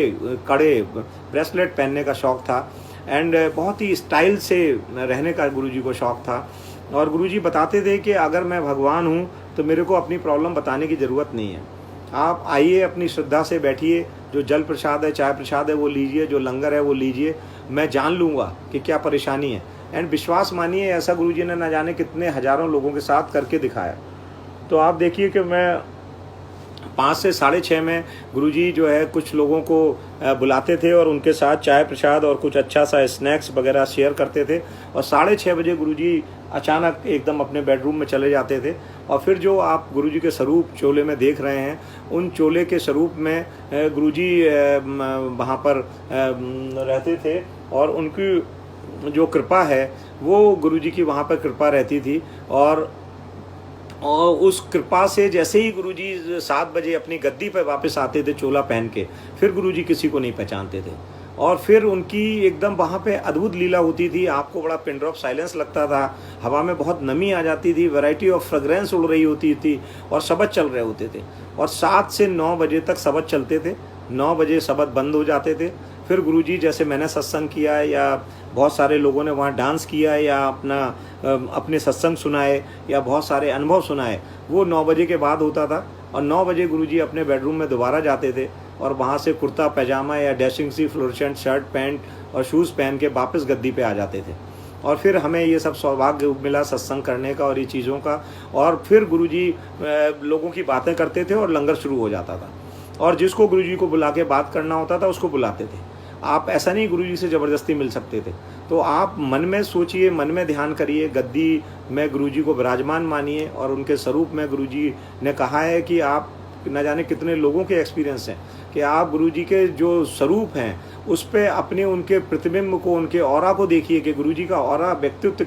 कड़े ब्रेसलेट पहनने का शौक़ था, एंड बहुत ही स्टाइल से रहने का गुरुजी को शौक़ था। और गुरुजी बताते थे कि अगर मैं भगवान हूँ तो मेरे को अपनी प्रॉब्लम बताने की ज़रूरत नहीं है। आप आइए, अपनी श्रद्धा से बैठिए, जो जल प्रसाद है, चाय प्रसाद है वो लीजिए, जो लंगर है वो लीजिए, मैं जान लूँगा कि क्या परेशानी है। एंड विश्वास मानिए, ऐसा गुरुजी ने न जाने कितने हज़ारों लोगों के साथ करके दिखाया। तो आप देखिए कि मैं 5 से 6:30 में गुरुजी जो है कुछ लोगों को बुलाते थे और उनके साथ चाय प्रसाद और कुछ अच्छा सा स्नैक्स वगैरह शेयर करते थे, और 6:30 बजे गुरुजी अचानक एकदम अपने बेडरूम में चले जाते थे। और फिर जो आप गुरुजी के स्वरूप चोले में देख रहे हैं, उन चोले के स्वरूप में गुरुजी वहाँ पर रहते थे, और उनकी जो कृपा है वो गुरुजी की वहाँ पर कृपा रहती थी। और उस कृपा से जैसे ही गुरुजी 7 बजे अपनी गद्दी पर वापस आते थे चोला पहन के, फिर गुरुजी किसी को नहीं पहचानते थे। और फिर उनकी एकदम वहाँ पे अद्भुत लीला होती थी। आपको बड़ा पिन ड्रॉप साइलेंस लगता था, हवा में बहुत नमी आ जाती थी, वैरायटी ऑफ फ्रेग्रेंस उड़ रही होती थी, और शबद चल रहे होते थे। और 7 से 9 बजे तक शबद चलते थे, 9 बजे शबद बंद हो जाते थे। फिर गुरुजी, जैसे मैंने सत्संग किया है या बहुत सारे लोगों ने वहाँ डांस किया है या अपने सत्संग सुनाए या बहुत सारे अनुभव सुनाए, वो 9 बजे के बाद होता था। और 9 बजे गुरुजी अपने बेडरूम में दोबारा जाते थे, और वहाँ से कुर्ता पैजामा या डैशिंग सी फ्लोरेसेंट शर्ट पैंट और शूज़ पहन के वापस गद्दी पे आ जाते थे। और फिर हमें ये सब सौभाग्य मिला सत्संग करने का और ये चीज़ों का। और फिर गुरुजी लोगों की बातें करते थे और लंगर शुरू हो जाता था, और जिसको गुरुजी को बुला के बात करना होता था उसको बुलाते थे। आप ऐसा नहीं गुरुजी से ज़बरदस्ती मिल सकते थे। तो आप मन में सोचिए, मन में ध्यान करिए, गद्दी में गुरुजी को विराजमान मानिए, और उनके स्वरूप में गुरुजी ने कहा है कि आप न जाने कितने लोगों के एक्सपीरियंस हैं कि आप गुरुजी के जो स्वरूप हैं उस पे अपने उनके प्रतिबिंब को, उनके ऑरा को देखिए कि गुरुजी का ऑरा व्यक्तित्व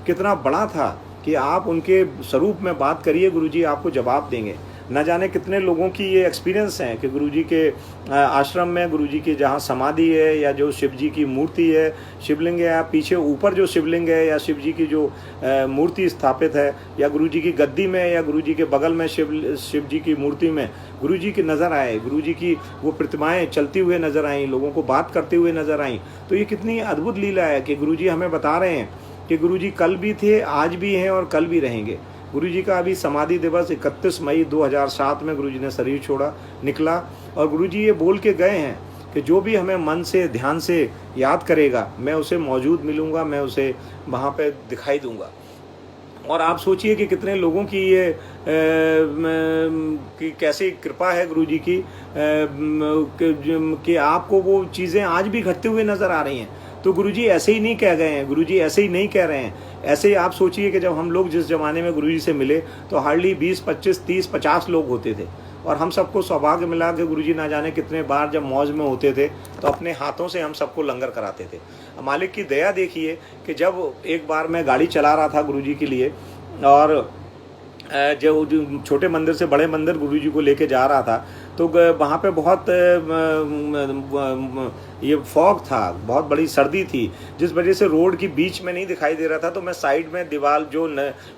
कितना बड़ा था कि आप उनके स्वरूप में बात करिए, गुरुजी आपको जवाब देंगे। न जाने कितने लोगों की ये एक्सपीरियंस हैं कि गुरुजी के आश्रम में, गुरुजी की जहाँ समाधि है या जो शिव जी की मूर्ति है, शिवलिंग है, या पीछे ऊपर जो शिवलिंग है या शिव जी की जो मूर्ति स्थापित है, या गुरुजी की गद्दी में या गुरुजी के बगल में शिव जी की मूर्ति में गुरुजी की नज़र आए, गुरुजी की वो प्रतिमाएँ चलती हुए नज़र आईं, लोगों को बात करते हुए नज़र आईं। तो ये कितनी अद्भुत लीला है कि गुरुजी हमें बता रहे हैं कि गुरुजी कल भी थे, आज भी हैं और कल भी रहेंगे। गुरुजी का अभी समाधि दिवस 31 मई 2007 में गुरुजी ने शरीर छोड़ा, निकला, और गुरुजी ये बोल के गए हैं कि जो भी हमें मन से ध्यान से याद करेगा मैं उसे मौजूद मिलूँगा, मैं उसे वहाँ पे दिखाई दूँगा। और आप सोचिए कि कितने लोगों की ये कि कैसी कृपा है गुरुजी की कि आपको वो चीज़ें आज भी घटते हुए नज़र आ रही हैं। तो गुरुजी ऐसे ही नहीं कह गए हैं, गुरुजी ऐसे ही नहीं कह रहे हैं। ऐसे ही आप सोचिए कि जब हम लोग जिस ज़माने में गुरुजी से मिले तो हार्डली 20, 25, 30, 50 लोग होते थे, और हम सबको सौभाग्य मिला कि गुरुजी ना जाने कितने बार जब मौज में होते थे तो अपने हाथों से हम सबको लंगर कराते थे। मालिक की दया देखिए कि जब एक बार मैं गाड़ी चला रहा था गुरुजी के लिए, और जो छोटे मंदिर से बड़े मंदिर गुरुजी को लेके जा रहा था, तो वहाँ पे बहुत ये फॉग था, बहुत बड़ी सर्दी थी, जिस वजह से रोड की बीच में नहीं दिखाई दे रहा था। तो मैं साइड में दीवार जो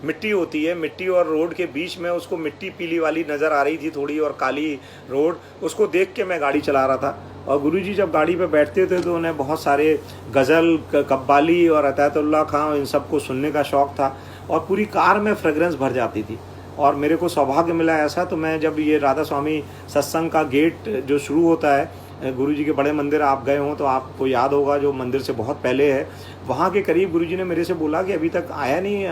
मिट्टी होती है, मिट्टी और रोड के बीच में उसको मिट्टी पीली वाली नज़र आ रही थी थोड़ी, और काली रोड, उसको देख के मैं गाड़ी चला रहा था। और गुरुजी जब गाड़ी पे बैठते थे तो उन्हें बहुत सारे गज़ल, कव्वाली और अतायतुल्लाह खां, इन सब को सुनने का शौक़ था, और पूरी कार में फ्रेग्रेंस भर जाती थी। और मेरे को सौभाग्य मिला ऐसा, तो मैं जब ये राधा स्वामी सत्संग का गेट जो शुरू होता है, गुरुजी के बड़े मंदिर आप गए हों तो आपको याद होगा, जो मंदिर से बहुत पहले है, वहाँ के करीब गुरुजी ने मेरे से बोला कि अभी तक आया नहीं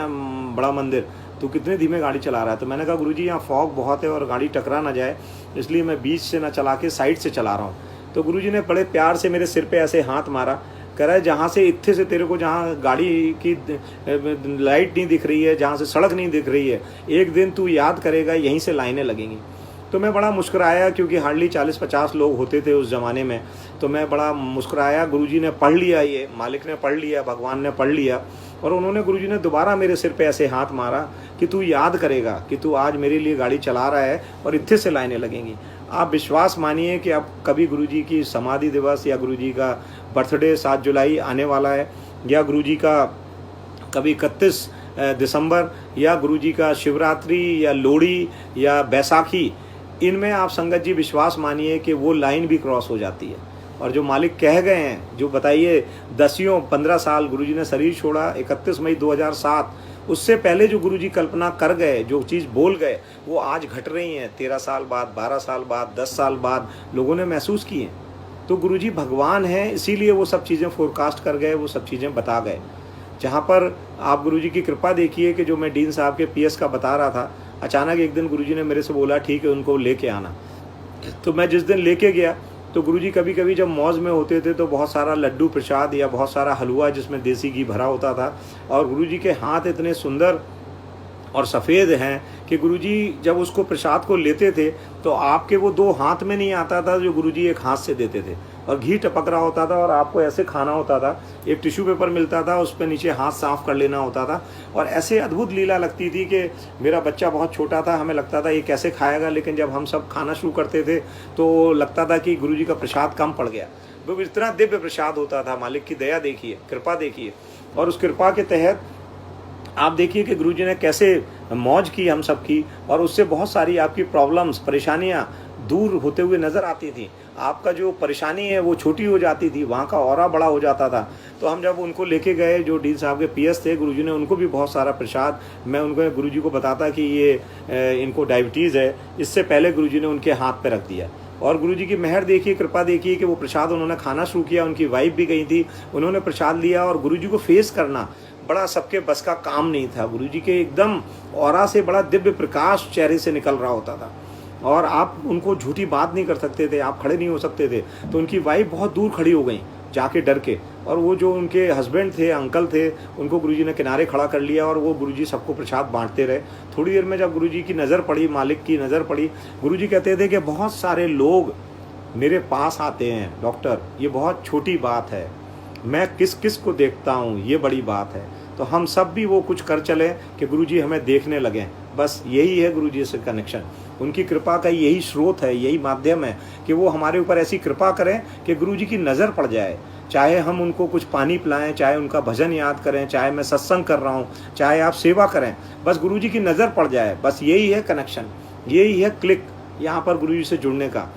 बड़ा मंदिर, तू कितने धीमे गाड़ी चला रहा है। तो मैंने कहा गुरुजी यहाँ फॉग बहुत है और गाड़ी टकरा ना जाए, इसलिए मैं बीच से ना चला के साइड से चला रहा हूँ। तो गुरुजी ने बड़े प्यार से मेरे सिर पे ऐसे हाथ मारा, कह रहा है जहाँ से इत्थे से तेरे को जहाँ गाड़ी की लाइट नहीं दिख रही है, जहाँ से सड़क नहीं दिख रही है, एक दिन तू याद करेगा यहीं से लाइनें लगेंगी। तो मैं बड़ा मुस्कुराया, क्योंकि हार्डली 40-50 लोग होते थे उस ज़माने में। तो मैं बड़ा मुस्कुराया। गुरुजी ने पढ़ लिया, ये मालिक ने पढ़ लिया, भगवान ने पढ़ लिया, और उन्होंने गुरुजी ने दोबारा मेरे सिर पे ऐसे हाथ मारा कि तू याद करेगा कि तू आज मेरे लिए गाड़ी चला रहा है और इत्थे से लाइनें लगेंगी। आप विश्वास मानिए कि अब कभी गुरुजी की समाधि दिवस या गुरुजी का बर्थडे 7 जुलाई आने वाला है, या गुरुजी का कभी 31 दिसंबर, या गुरुजी का शिवरात्रि या लोहड़ी या बैसाखी, इनमें आप संगत जी विश्वास मानिए कि वो लाइन भी क्रॉस हो जाती है। और जो मालिक कह गए हैं, जो बताइए 15 साल गुरुजी ने शरीर छोड़ा 31 मई 2007, उससे पहले जो गुरुजी कल्पना कर गए, जो चीज़ बोल गए, वो आज घट रही हैं। 13 साल बाद, 12 साल बाद, 10 साल बाद लोगों ने महसूस किए। तो गुरुजी भगवान हैं, इसीलिए वो सब चीज़ें फोरकास्ट कर गए, वो सब चीज़ें बता गए। जहाँ पर आप गुरुजी की कृपा देखिए कि जो मैं डीन साहब के पीएस का बता रहा था, अचानक एक दिन गुरुजी ने मेरे से बोला ठीक है उनको लेके आना। तो मैं जिस दिन लेके गया, तो गुरुजी कभी कभी जब मौज में होते थे तो बहुत सारा लड्डू प्रसाद या बहुत सारा हलवा जिसमें देसी घी भरा होता था, और गुरुजी के हाथ इतने सुंदर और सफ़ेद हैं कि गुरुजी जब उसको प्रसाद को लेते थे तो आपके वो 2 हाथ में नहीं आता था जो गुरुजी एक हाथ से देते थे, और घी टपक रहा होता था और आपको ऐसे खाना होता था। एक टिश्यू पेपर मिलता था, उस पर नीचे हाथ साफ कर लेना होता था, और ऐसे अद्भुत लीला लगती थी कि मेरा बच्चा बहुत छोटा था, हमें लगता था ये कैसे खाएगा, लेकिन जब हम सब खाना शुरू करते थे तो लगता था कि गुरुजी का प्रसाद कम पड़ गया। वो इतना दिव्य प्रसाद होता था। मालिक की दया देखिए, कृपा देखिए। और उस कृपा के तहत आप देखिए कि गुरुजी ने कैसे मौज की हम सब की, और उससे बहुत सारी आपकी प्रॉब्लम्स, परेशानियाँ दूर होते हुए नज़र आती थी। आपका जो परेशानी है वो छोटी हो जाती थी, वहाँ का ऑरा बड़ा हो जाता था। तो हम जब उनको लेके गए, जो डीन साहब के पीएस थे, गुरुजी ने उनको भी बहुत सारा प्रसाद, मैं उनको गुरुजी को बताता कि ये इनको डायबिटीज़ है, इससे पहले गुरुजी ने उनके हाथ पे रख दिया। और गुरुजी की मेहर देखिए, कृपा देखिए कि वो प्रसाद उन्होंने खाना शुरू किया। उनकी वाइफ भी गई थी, उन्होंने प्रसाद लिया, और गुरुजी को फेस करना बड़ा सबके बस का काम नहीं था। गुरुजी के एकदम ऑरा से बड़ा दिव्य प्रकाश चेहरे से निकल रहा होता था, और आप उनको झूठी बात नहीं कर सकते थे, आप खड़े नहीं हो सकते थे। तो उनकी वाइफ बहुत दूर खड़ी हो गई जाके डर के, और वो जो उनके हस्बैंड थे, अंकल थे, उनको गुरुजी ने किनारे खड़ा कर लिया, और वो गुरुजी सबको प्रसाद बांटते रहे। थोड़ी देर में जब गुरुजी की नज़र पड़ी, मालिक की नज़र पड़ी, गुरुजी कहते थे कि बहुत सारे लोग मेरे पास आते हैं डॉक्टर, ये बहुत छोटी बात है, मैं किस किस को देखता हूँ, ये बड़ी बात है। तो हम सब भी वो कुछ कर चले कि गुरुजी हमें देखने लगें। बस यही है गुरुजी से कनेक्शन। उनकी कृपा का यही स्रोत है, यही माध्यम है कि वो हमारे ऊपर ऐसी कृपा करें कि गुरुजी की नज़र पड़ जाए। चाहे हम उनको कुछ पानी पिलाएं, चाहे उनका भजन याद करें, चाहे मैं सत्संग कर रहा हूँ, चाहे आप सेवा करें, बस गुरुजी की नज़र पड़ जाए। बस यही है कनेक्शन, यही है क्लिक यहाँ पर गुरुजी से जुड़ने का।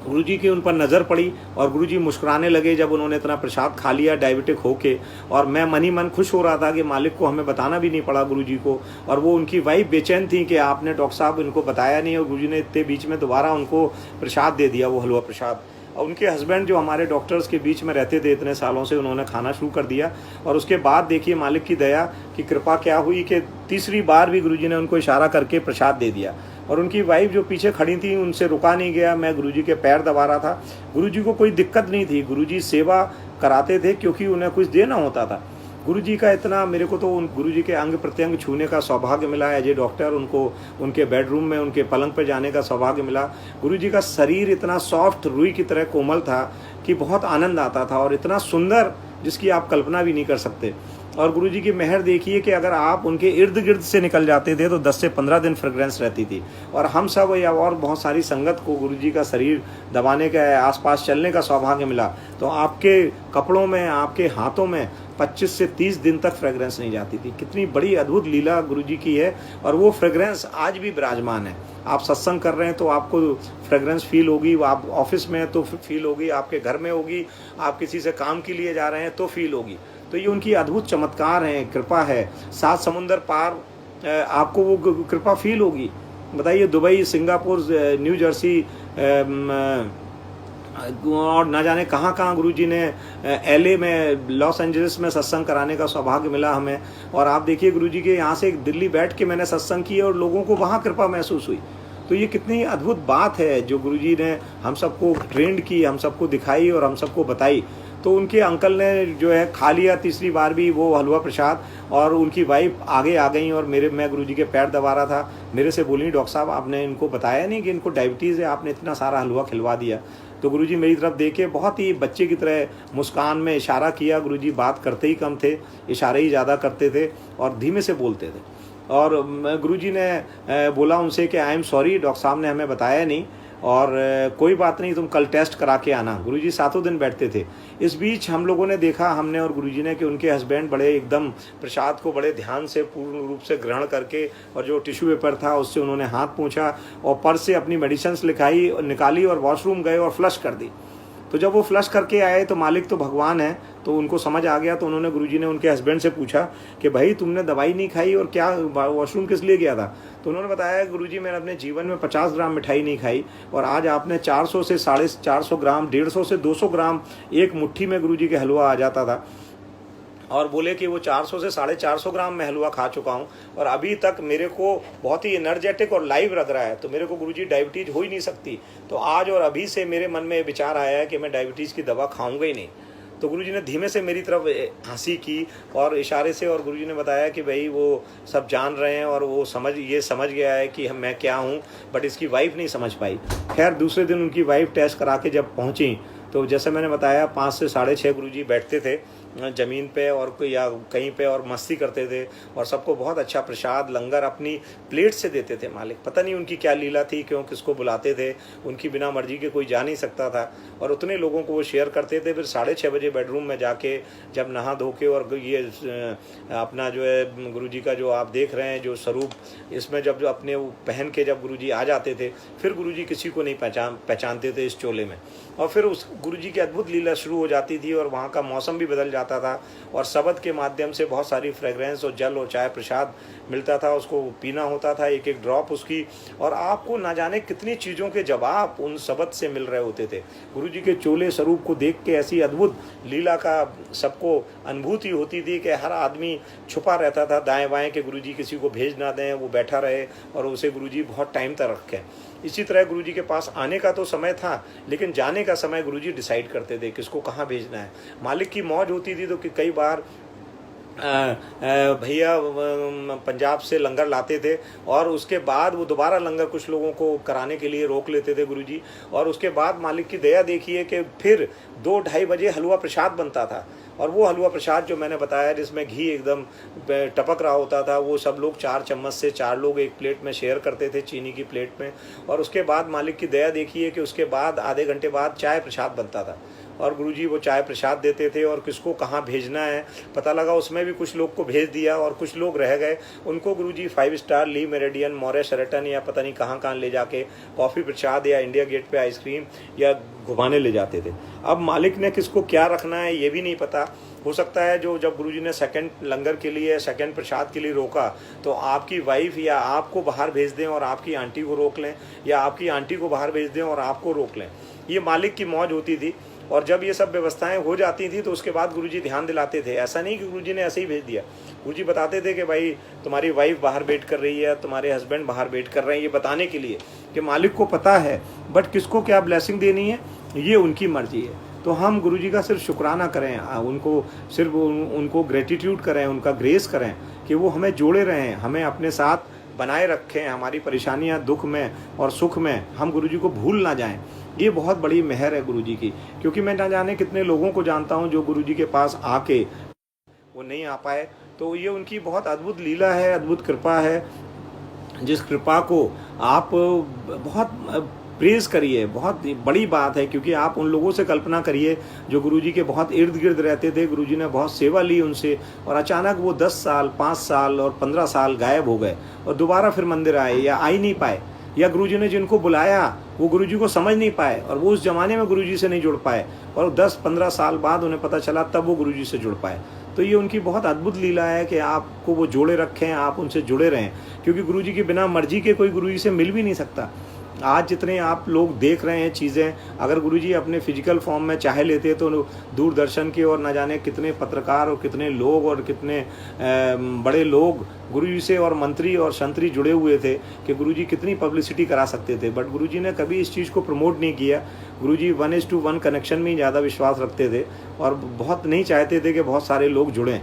गुरुजी की उन पर नज़र पड़ी, और गुरुजी मुस्कुराने लगे जब उन्होंने इतना प्रसाद खा लिया डायबिटिक होके। और मैं मन ही मन खुश हो रहा था कि मालिक को हमें बताना भी नहीं पड़ा गुरुजी को। और वो उनकी वाइफ बेचैन थी कि आपने डॉक्टर साहब इनको बताया नहीं, और गुरुजी ने इतने बीच में दोबारा उनको प्रसाद दे दिया, वो हलवा प्रसाद। और उनके हस्बैंड जो हमारे डॉक्टर्स के बीच में रहते थे इतने सालों से, उन्होंने खाना शुरू कर दिया। और उसके बाद देखिए मालिक की दया की कृपा क्या हुई कि तीसरी बार भी गुरुजी ने उनको इशारा करके प्रसाद दे दिया। और उनकी वाइफ जो पीछे खड़ी थी, उनसे रुका नहीं गया। मैं गुरुजी के पैर दबा रहा था, गुरुजी को कोई दिक्कत नहीं थी, गुरुजी सेवा कराते थे क्योंकि उन्हें कुछ देना होता था। गुरुजी का इतना, मेरे को तो उन गुरुजी के अंग प्रत्यंग छूने का सौभाग्य मिला एज ए डॉक्टर। उनको उनके बेडरूम में उनके पलंग पर जाने का सौभाग्य मिला। गुरुजी का शरीर इतना सॉफ्ट, रुई की तरह कोमल था कि बहुत आनंद आता था, और इतना सुंदर जिसकी आप कल्पना भी नहीं कर सकते। और गुरुजी की मेहर देखिए कि अगर आप उनके इर्द गिर्द से निकल जाते थे तो 10 से 15 दिन फ्रेग्रेंस रहती थी। और हम सब या और बहुत सारी संगत को गुरुजी का शरीर दबाने का, आसपास चलने का सौभाग्य मिला, तो आपके कपड़ों में, आपके हाथों में 25 से 30 दिन तक फ्रेग्रेंस नहीं जाती थी। कितनी बड़ी अद्भुत लीला गुरुजी की है, और वो फ्रेग्रेंस आज भी विराजमान है। आप सत्संग कर रहे हैं तो आपको फ्रेग्रेंस फील होगी, आप ऑफिस में हैं तो फील होगी, आपके घर में होगी, आप किसी से काम के लिए जा रहे हैं तो फील होगी। तो ये उनकी अद्भुत चमत्कार है, कृपा है। 7 समुंदर पार आपको वो कृपा फील होगी। बताइए, दुबई, सिंगापुर, न्यू जर्सी, और ना जाने कहाँ कहाँ गुरुजी ने एलए में, लॉस एंजलिस में सत्संग कराने का सौभाग्य मिला हमें। और आप देखिए गुरुजी के यहाँ से दिल्ली बैठ के मैंने सत्संग किए और लोगों को वहाँ कृपा महसूस हुई। तो ये कितनी अद्भुत बात है जो गुरुजी ने हम सबको ट्रेंड की, हम सबको दिखाई और हम सबको बताई। तो उनके अंकल ने जो है खा लिया तीसरी बार भी वो हलवा प्रसाद, और उनकी वाइफ आगे आ गई और मैं गुरुजी के पैर दबा रहा था, मेरे से बोली, डॉक्टर साहब आपने इनको बताया नहीं कि इनको डायबिटीज़ है, आपने इतना सारा हलवा खिलवा दिया। तो गुरुजी मेरी तरफ देखे, बहुत ही बच्चे की तरह मुस्कान में इशारा किया। गुरुजी बात करते ही कम थे, इशारे ही ज़्यादा करते थे और धीमे से बोलते थे। और गुरुजी ने बोला उनसे कि आई एम सॉरी, डॉक्टर साहब ने हमें बताया नहीं, और कोई बात नहीं, तुम कल टेस्ट करा के आना। गुरुजी सातों दिन बैठते थे। इस बीच हम लोगों ने देखा, हमने और गुरुजी ने, कि उनके हस्बैंड बड़े एकदम प्रसाद को बड़े ध्यान से पूर्ण रूप से ग्रहण करके, और जो टिश्यू पेपर था उससे उन्होंने हाथ पोंछा और पर्स से अपनी मेडिसिन निकाली और वॉशरूम गए और फ्लश कर दी। तो जब वो फ्लश करके आए तो मालिक तो भगवान है, तो उनको समझ आ गया। तो उन्होंने गुरुजी ने उनके हस्बैंड से पूछा कि भाई तुमने दवाई नहीं खाई और क्या वॉशरूम किस लिए गया था? तो उन्होंने बताया, गुरुजी मैंने अपने जीवन में 50 ग्राम मिठाई नहीं खाई, और आज आपने 400 से 450 ग्राम, 150 से 200 ग्राम एक मुट्ठी में गुरुजी के हलवा आ जाता था। और बोले कि वो 400 से 450 ग्राम मैं हलवा खा चुका हूँ और अभी तक मेरे को बहुत ही एनर्जेटिक और लाइव लग रहा है, तो मेरे को गुरुजी डायबिटीज़ हो ही नहीं सकती। तो आज और अभी से मेरे मन में विचार आया है कि मैं डायबिटीज़ की दवा खाऊंगा ही नहीं। तो गुरुजी ने धीमे से मेरी तरफ हंसी की और इशारे से, और गुरुजी ने बताया कि भाई वो सब जान रहे हैं और वो समझ गया है कि मैं क्या हूँ, बट इसकी वाइफ नहीं समझ पाई। खैर दूसरे दिन उनकी वाइफ टेस्ट करा के जब पहुँची, तो जैसे मैंने बताया 5 से 6.5 गुरुजी बैठते थे ज़मीन पे और या कहीं पे और मस्ती करते थे, और सबको बहुत अच्छा प्रसाद लंगर अपनी प्लेट से देते थे। मालिक पता नहीं उनकी क्या लीला थी, क्यों किसको बुलाते थे, उनकी बिना मर्जी के कोई जा नहीं सकता था, और उतने लोगों को वो शेयर करते थे। फिर 6:30 बजे बेडरूम में जाके जब नहा धो के, और ये अपना जो है गुरुजी का जो आप देख रहे हैं जो स्वरूप, इसमें जब जो अपने पहन के जब गुरुजी आ जाते थे, फिर गुरुजी किसी को नहीं पहचानते थे इस चोले में, और फिर उस गुरुजी की अद्भुत लीला शुरू हो जाती थी, और वहाँ का मौसम भी बदल जाता था, और शब्द के माध्यम से बहुत सारी फ्रेग्रेंस और जल और चाय प्रसाद मिलता था, उसको पीना होता था एक एक ड्रॉप उसकी, और आपको ना जाने कितनी चीज़ों के जवाब उन शब्द से मिल रहे होते थे। गुरुजी के चोले स्वरूप को देख के ऐसी अद्भुत लीला का सबको अनुभूति होती थी कि हर आदमी छुपा रहता था दाएं बाएं कि गुरुजी किसी को भेज ना दें, वो बैठा रहे और उसे गुरुजी बहुत टाइम तक रखें। इसी तरह गुरुजी के पास आने का तो समय था, लेकिन जाने का समय गुरुजी डिसाइड करते थे किसको कहाँ भेजना है। मालिक की मौज होती थी तो कि कई बार भैया पंजाब से लंगर लाते थे, और उसके बाद वो दोबारा लंगर कुछ लोगों को कराने के लिए रोक लेते थे गुरुजी, और उसके बाद मालिक की दया देखिए कि फिर 2-2:30 बजे हलवा प्रसाद बनता था, और वो हलवा प्रसाद जो मैंने बताया जिसमें घी एकदम टपक रहा होता था, वो सब लोग 4 चम्मच से 4 लोग एक प्लेट में शेयर करते थे, चीनी की प्लेट में। और उसके बाद मालिक की दया देखिए कि उसके बाद आधे घंटे बाद चाय प्रसाद बनता था, और गुरुजी वो चाय प्रसाद देते थे, और किसको कहाँ भेजना है पता लगा, उसमें भी कुछ लोग को भेज दिया, और कुछ लोग रह गए, उनको गुरुजी 5 स्टार ली मेरिडियन, मौर्य शेरेटन या पता नहीं कहाँ कहाँ ले जाके कॉफ़ी प्रसाद या इंडिया गेट पे आइसक्रीम या घुमाने ले जाते थे। अब मालिक ने किसको क्या रखना है ये भी नहीं पता। हो सकता है जो जब गुरुजी ने सेकंड लंगर के लिए, सेकंड प्रसाद के लिए रोका, तो आपकी वाइफ या आपको बाहर भेज दें और आपकी आंटी को रोक लें, या आपकी आंटी को बाहर भेज दें और आपको रोक लें। ये मालिक की मौज होती थी। और जब ये सब व्यवस्थाएं हो जाती थी तो उसके बाद गुरुजी ध्यान दिलाते थे। ऐसा नहीं कि गुरुजी ने ऐसे ही भेज दिया, गुरुजी बताते थे कि भाई तुम्हारी वाइफ बाहर वेट कर रही है, तुम्हारे हस्बैंड बाहर वेट कर रहे हैं, ये बताने के लिए कि मालिक को पता है, बट किसको क्या ब्लेसिंग देनी है ये उनकी मर्जी है। तो हम गुरुजी का सिर्फ शुक्राना करें, उनको सिर्फ उनको ग्रेटिट्यूड करें, उनका ग्रेस करें कि वो हमें जोड़े रहें, हमें अपने साथ बनाए रखें, हमारी परेशानियां दुख में और सुख में हम गुरुजी को भूल ना जाएं। ये बहुत बड़ी मेहर है गुरुजी की, क्योंकि मैं ना जाने कितने लोगों को जानता हूं जो गुरुजी के पास आके वो नहीं आ पाए। तो ये उनकी बहुत अद्भुत लीला है, अद्भुत कृपा है, जिस कृपा को आप बहुत प्रेज़ करिए। बहुत बड़ी बात है, क्योंकि आप उन लोगों से कल्पना करिए जो गुरुजी के बहुत इर्द गिर्द रहते थे, गुरुजी ने बहुत सेवा ली उनसे, और अचानक वो 10 साल, 5 साल और 15 साल गायब हो गए, और दोबारा फिर मंदिर आए या आ ही नहीं पाए, या गुरुजी ने जिनको बुलाया वो गुरुजी को समझ नहीं पाए, और वो उस ज़माने में गुरुजी से नहीं जुड़ पाए, और 10-15 साल बाद उन्हें पता चला, तब वो गुरुजी से जुड़ पाए। तो ये उनकी बहुत अद्भुत लीला है कि आपको वो जोड़े रखें, आप उनसे जुड़े रहें, क्योंकि गुरुजी के बिना मर्जी के कोई गुरुजी से मिल भी नहीं सकता। आज जितने आप लोग देख रहे हैं चीज़ें, अगर गुरुजी अपने फिजिकल फॉर्म में चाहे लेते तो दूरदर्शन के और न जाने कितने पत्रकार और कितने लोग और कितने बड़े लोग गुरुजी से और मंत्री और शंत्री जुड़े हुए थे कि गुरुजी कितनी पब्लिसिटी करा सकते थे। बट गुरुजी ने कभी इस चीज़ को प्रमोट नहीं किया। गुरुजी 1:1 कनेक्शन में ही ज़्यादा विश्वास रखते थे और बहुत नहीं चाहते थे कि बहुत सारे लोग जुड़ें।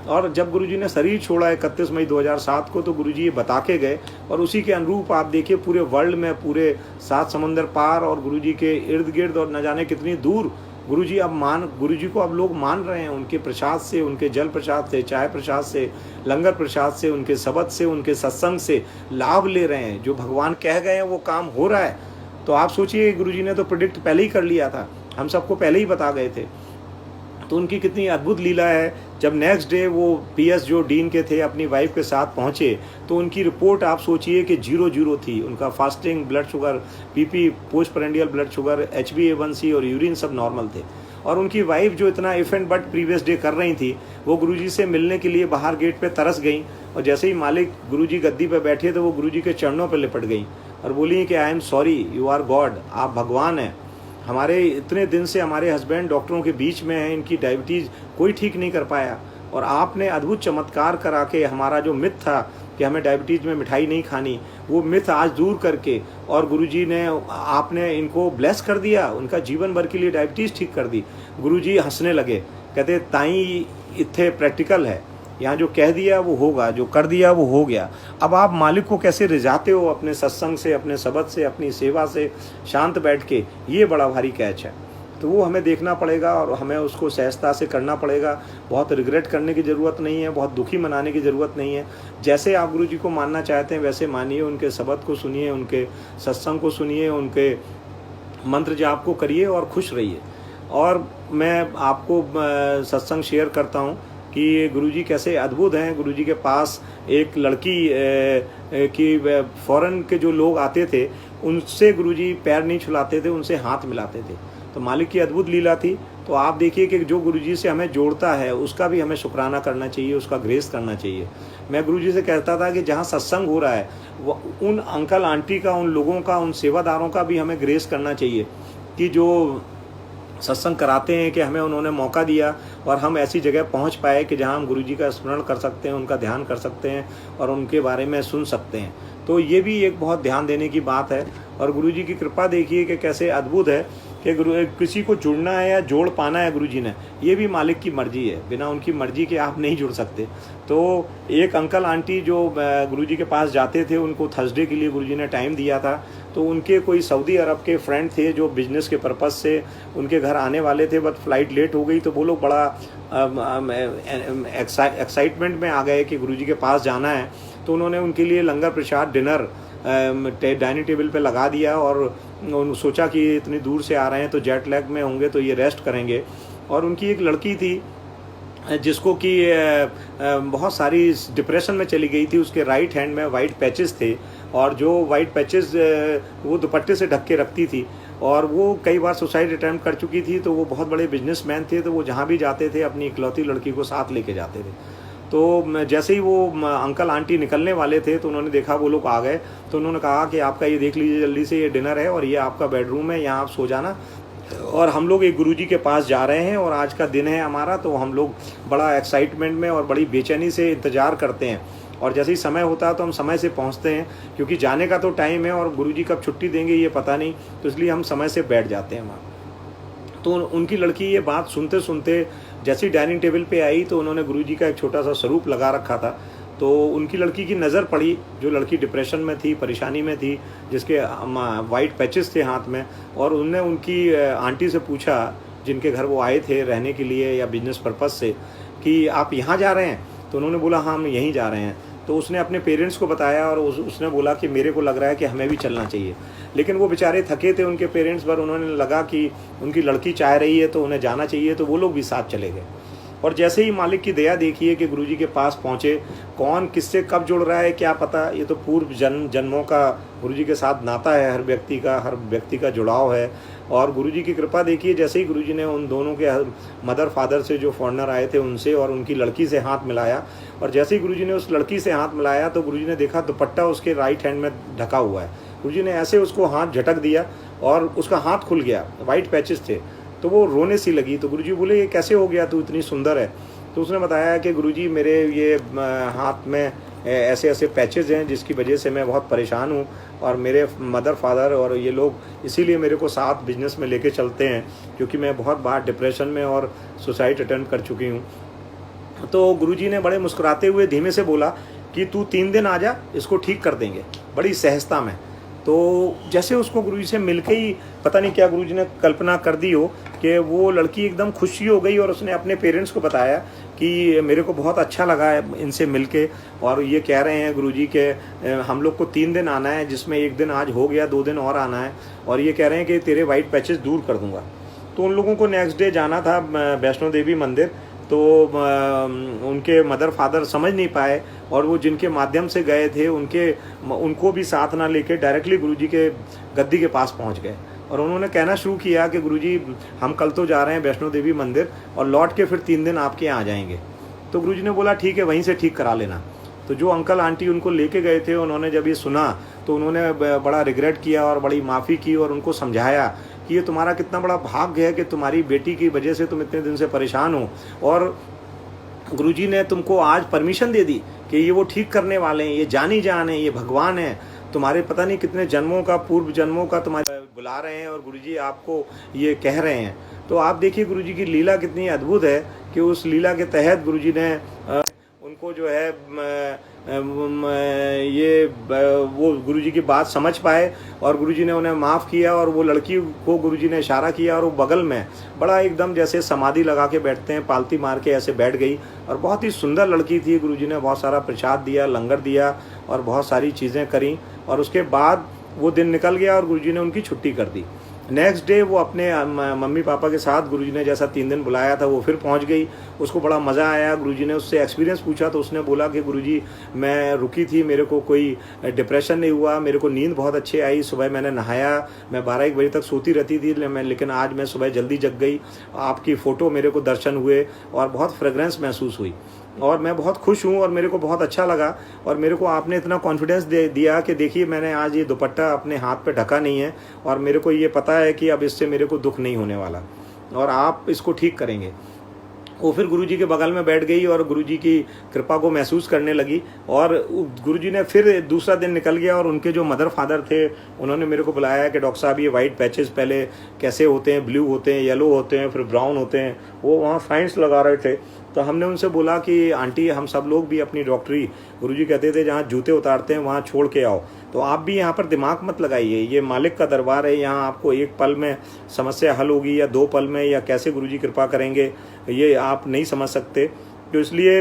और जब गुरुजी ने शरीर छोड़ा 31 मई 2007 को, तो गुरुजी ये बता के गए और उसी के अनुरूप आप देखिए पूरे वर्ल्ड में, पूरे 7 समंदर पार और गुरुजी के इर्द गिर्द और न जाने कितनी दूर गुरुजी को अब लोग मान रहे हैं। उनके प्रसाद से, उनके जल प्रसाद से, चाय प्रसाद से, लंगर प्रसाद से, उनके शब्द से, उनके सत्संग से लाभ ले रहे हैं। जो भगवान कह गए हैं वो काम हो रहा है। तो आप सोचिए, गुरुजी ने तो प्रेडिक्ट पहले ही कर लिया था, हम सबको पहले ही बता गए थे। तो उनकी कितनी अद्भुत लीला है। जब नेक्स्ट डे वो PS जो डीन के थे अपनी वाइफ के साथ पहुँचे तो उनकी रिपोर्ट आप सोचिए कि 0 थी। उनका fasting, blood sugar, PP, post prandial blood sugar, HbA1c और यूरिन सब नॉर्मल थे। और उनकी वाइफ जो इतना if and but previous day कर रही थी, वो गुरुजी से मिलने के लिए बाहर गेट पे तरस गई और जैसे ही मालिक गुरुजी गद्दी पे बैठे तो वो गुरुजी के चरणों पे लिपट गई और बोली कि I am sorry, you are God, आप भगवान हैं। हमारे इतने दिन से हमारे हस्बैंड डॉक्टरों के बीच में हैं, इनकी डायबिटीज़ कोई ठीक नहीं कर पाया और आपने अद्भुत चमत्कार करा के हमारा जो मिथ था कि हमें डायबिटीज़ में मिठाई नहीं खानी, वो मिथ आज दूर करके और गुरुजी ने, आपने इनको ब्लेस कर दिया, उनका जीवन भर के लिए डायबिटीज़ ठीक कर दी। गुरुजी हंसने लगे, कहते ताई इत्थे प्रैक्टिकल है, यहाँ जो कह दिया वो होगा, जो कर दिया वो हो गया। अब आप मालिक को कैसे रिझाते हो अपने सत्संग से, अपने शब्द से, अपनी सेवा से, शांत बैठ के, ये बड़ा भारी कैच है। तो वो हमें देखना पड़ेगा और हमें उसको सहजता से करना पड़ेगा। बहुत रिग्रेट करने की ज़रूरत नहीं है, बहुत दुखी मनाने की ज़रूरत नहीं है। जैसे आप गुरुजी को मानना चाहते हैं वैसे मानिए, उनके शब्द को सुनिए, उनके सत्संग को सुनिए, उनके मंत्र जाप को करिए और खुश रहिए। और मैं आपको सत्संग शेयर करता हूँ कि गुरुजी कैसे अद्भुत हैं। गुरुजी के पास एक लड़की की फॉरेन के जो लोग आते थे उनसे गुरुजी पैर नहीं छुलाते थे, उनसे हाथ मिलाते थे। तो मालिक की अद्भुत लीला थी। तो आप देखिए कि जो गुरुजी से हमें जोड़ता है उसका भी हमें शुक्राना करना चाहिए, उसका ग्रेस करना चाहिए। मैं गुरुजी से कहता था कि जहाँ सत्संग हो रहा है वो उन अंकल आंटी का, उन लोगों का, उन सेवादारों का भी हमें ग्रेस करना चाहिए कि जो सत्संग कराते हैं कि हमें उन्होंने मौका दिया और हम ऐसी जगह पहुंच पाए कि जहां हम गुरुजी का स्मरण कर सकते हैं, उनका ध्यान कर सकते हैं और उनके बारे में सुन सकते हैं। तो ये भी एक बहुत ध्यान देने की बात है। और गुरुजी की कृपा देखिए कि कैसे अद्भुत है कि किसी को जुड़ना है या जोड़ पाना है गुरुजी ने, ये भी मालिक की मर्जी है। बिना उनकी मर्जी के आप नहीं जुड़ सकते। तो एक अंकल आंटी जो गुरुजी के पास जाते थे, उनको थर्सडे के लिए गुरुजी ने टाइम दिया था। तो उनके कोई सऊदी अरब के फ्रेंड थे जो बिजनेस के पर्पज़ से उनके घर आने वाले थे, बट फ्लाइट लेट हो गई। तो वो लोग बड़ा एक्साइटमेंट में आ गए कि गुरुजी के पास जाना है। तो उन्होंने उनके लिए लंगर प्रसाद डिनर डाइनिंग टेबल पे लगा दिया और सोचा कि इतनी दूर से आ रहे हैं तो जेट लैग में होंगे तो ये रेस्ट करेंगे। और उनकी एक लड़की थी जिसको कि बहुत सारी डिप्रेशन में चली गई थी। उसके राइट हैंड में वाइट पैचेस थे और जो वाइट पैचेस वो दुपट्टे से ढक के रखती थी और वो कई बार सुसाइड अटैम्प्ट कर चुकी थी। तो वो बहुत बड़े बिजनेसमैन थे, तो वो जहाँ भी जाते थे अपनी इकलौती लड़की को साथ लेके जाते थे। तो जैसे ही वो अंकल आंटी निकलने वाले थे तो उन्होंने देखा वो लोग आ गए। तो उन्होंने कहा कि आपका ये देख लीजिए जल्दी से, ये डिनर है और ये आपका बेडरूम है, यहाँ आप सो जाना और हम लोग एक गुरुजी के पास जा रहे हैं और आज का दिन है हमारा। तो हम लोग बड़ा एक्साइटमेंट में और बड़ी बेचैनी से इंतज़ार करते हैं और जैसे ही समय होता है तो हम समय से पहुंचते हैं, क्योंकि जाने का तो टाइम है और गुरुजी कब छुट्टी देंगे ये पता नहीं। तो इसलिए हम समय से बैठ जाते हैं वहाँ। तो उनकी लड़की ये बात सुनते सुनते जैसे ही डाइनिंग टेबल पे आई तो उन्होंने गुरुजी का एक छोटा सा स्वरूप लगा रखा था। तो उनकी लड़की की नज़र पड़ी, जो लड़की डिप्रेशन में थी, परेशानी में थी, जिसके वाइट पैचेस थे हाथ में। और उनने उनकी आंटी से पूछा, जिनके घर वो आए थे रहने के लिए या बिजनेस पर्पज़ से, कि आप यहाँ जा रहे हैं? तो उन्होंने बोला हाँ हम यहीं जा रहे हैं। तो उसने अपने पेरेंट्स को बताया और उसने बोला कि मेरे को लग रहा है कि हमें भी चलना चाहिए। लेकिन वो बेचारे थके थे उनके पेरेंट्स, पर उन्होंने लगा कि उनकी लड़की चाह रही है तो उन्हें जाना चाहिए, तो वो लोग भी साथ चले गए। और जैसे ही मालिक की दया देखिए कि गुरुजी के पास पहुँचे, कौन किससे कब जुड़ रहा है क्या पता। ये तो पूर्व जन्मों का गुरुजी के साथ नाता है, हर व्यक्ति का जुड़ाव है। और गुरुजी की कृपा देखिए, जैसे ही गुरुजी ने उन दोनों के मदर फादर से जो फॉरेनर आए थे उनसे और उनकी लड़की से हाथ मिलाया, और जैसे ही गुरुजी ने उस लड़की से हाथ मिलाया तो गुरुजी ने देखा दुपट्टा उसके राइट हैंड में ढका हुआ है। गुरुजी ने ऐसे उसको हाथ झटक दिया और उसका हाथ खुल गया, वाइट पैचेस थे, तो वो रोने सी लगी। तो गुरुजी बोले ये कैसे हो गया, तू इतनी सुंदर है। तो उसने बताया कि गुरुजी मेरे ये हाथ में ऐसे ऐसे पैचेस हैं जिसकी वजह से मैं बहुत परेशान हूँ, और मेरे मदर फादर और ये लोग इसीलिए मेरे को साथ बिजनेस में लेके चलते हैं, क्योंकि मैं बहुत बार डिप्रेशन में और सुसाइड अटेम्प्ट कर चुकी हूँ। तो गुरुजी ने बड़े मुस्कुराते हुए धीमे से बोला कि तू 3 दिन आ जा, इसको ठीक कर देंगे, बड़ी सहजता में। तो जैसे उसको गुरुजी से मिलके ही पता नहीं क्या गुरुजी ने कल्पना कर दी हो कि वो लड़की एकदम खुशी हो गई, और उसने अपने पेरेंट्स को बताया कि मेरे को बहुत अच्छा लगा है इनसे मिलके, और ये कह रहे हैं गुरुजी के हम लोग को 3 दिन आना है, जिसमें 1 दिन आज हो गया, 2 दिन और आना है, और ये कह रहे हैं कि तेरे वाइट पैचेस दूर कर दूंगा। तो उन लोगों को नेक्स्ट डे जाना था वैष्णो देवी मंदिर। तो उनके मदर फादर समझ नहीं पाए, और वो जिनके माध्यम से गए थे उनको भी साथ ना लेके डायरेक्टली गुरुजी के गद्दी के पास पहुंच गए, और उन्होंने कहना शुरू किया कि गुरुजी हम कल तो जा रहे हैं वैष्णो देवी मंदिर, और लौट के फिर 3 दिन आपके यहाँ आ जाएंगे। तो गुरुजी ने बोला ठीक है, वहीं से ठीक करा लेना। तो जो अंकल आंटी उनको लेके गए थे, उन्होंने जब ये सुना तो उन्होंने बड़ा रिग्रेट किया और बड़ी माफ़ी की, और उनको समझाया कि ये तुम्हारा कितना बड़ा भाग्य है कि तुम्हारी बेटी की वजह से तुम इतने दिन से परेशान हो, और गुरुजी ने तुमको आज परमिशन दे दी कि ये वो ठीक करने वाले हैं, ये जानी जान है, ये भगवान है, तुम्हारे पता नहीं कितने जन्मों का, पूर्व जन्मों का तुम्हारे बुला रहे हैं, और गुरुजी आपको ये कह रहे हैं। तो आप देखिए गुरुजी की लीला कितनी अद्भुत है कि उस लीला के तहत गुरुजी ने उनको जो है ये वो गुरुजी की बात समझ पाए, और गुरुजी ने उन्हें माफ़ किया, और वो लड़की को गुरुजी ने इशारा किया, और वो बगल में बड़ा एकदम जैसे समाधि लगा के बैठते हैं, पालती मार के ऐसे बैठ गई, और बहुत ही सुंदर लड़की थी। गुरुजी ने बहुत सारा प्रसाद दिया, लंगर दिया, और बहुत सारी चीज़ें करी, और उसके बाद वो दिन निकल गया और गुरुजी ने उनकी छुट्टी कर दी। नेक्स्ट डे वो अपने मम्मी पापा के साथ गुरुजी ने जैसा 3 दिन बुलाया था वो फिर पहुंच गई। उसको बड़ा मज़ा आया। गुरुजी ने उससे एक्सपीरियंस पूछा तो उसने बोला कि गुरुजी मैं रुकी थी, मेरे को कोई डिप्रेशन नहीं हुआ, मेरे को नींद बहुत अच्छी आई, सुबह मैंने नहाया, मैं 12-1 बजे तक सोती रहती थी लेकिन आज मैं सुबह जल्दी जग गई, आपकी फ़ोटो मेरे को दर्शन हुए और बहुत फ्रेगरेंस महसूस हुई और मैं बहुत खुश हूँ और मेरे को बहुत अच्छा लगा, और मेरे को आपने इतना कॉन्फिडेंस दिया कि देखिए मैंने आज ये दुपट्टा अपने हाथ पे ढका नहीं है और मेरे को ये पता है कि अब इससे मेरे को दुख नहीं होने वाला और आप इसको ठीक करेंगे। वो फिर गुरुजी के बगल में बैठ गई और गुरुजी की कृपा को महसूस करने लगी, और गुरुजी ने फिर दूसरा दिन निकल गया और उनके जो मदर फादर थे उन्होंने मेरे को बुलाया कि डॉक्टर साहब ये वाइट पैचेस पहले कैसे होते हैं, ब्लू होते हैं, येलो होते हैं, फिर ब्राउन होते हैं, वो वहाँ साइंस लगा रहे थे। तो हमने उनसे बोला कि आंटी हम सब लोग भी अपनी डॉक्टरी, गुरुजी कहते थे जहाँ जूते उतारते हैं वहाँ छोड़ के आओ, तो आप भी यहाँ पर दिमाग मत लगाइए, ये मालिक का दरबार है, यहाँ आपको एक पल में समस्या हल होगी या 2 पल में या कैसे गुरुजी कृपा करेंगे ये आप नहीं समझ सकते। तो इसलिए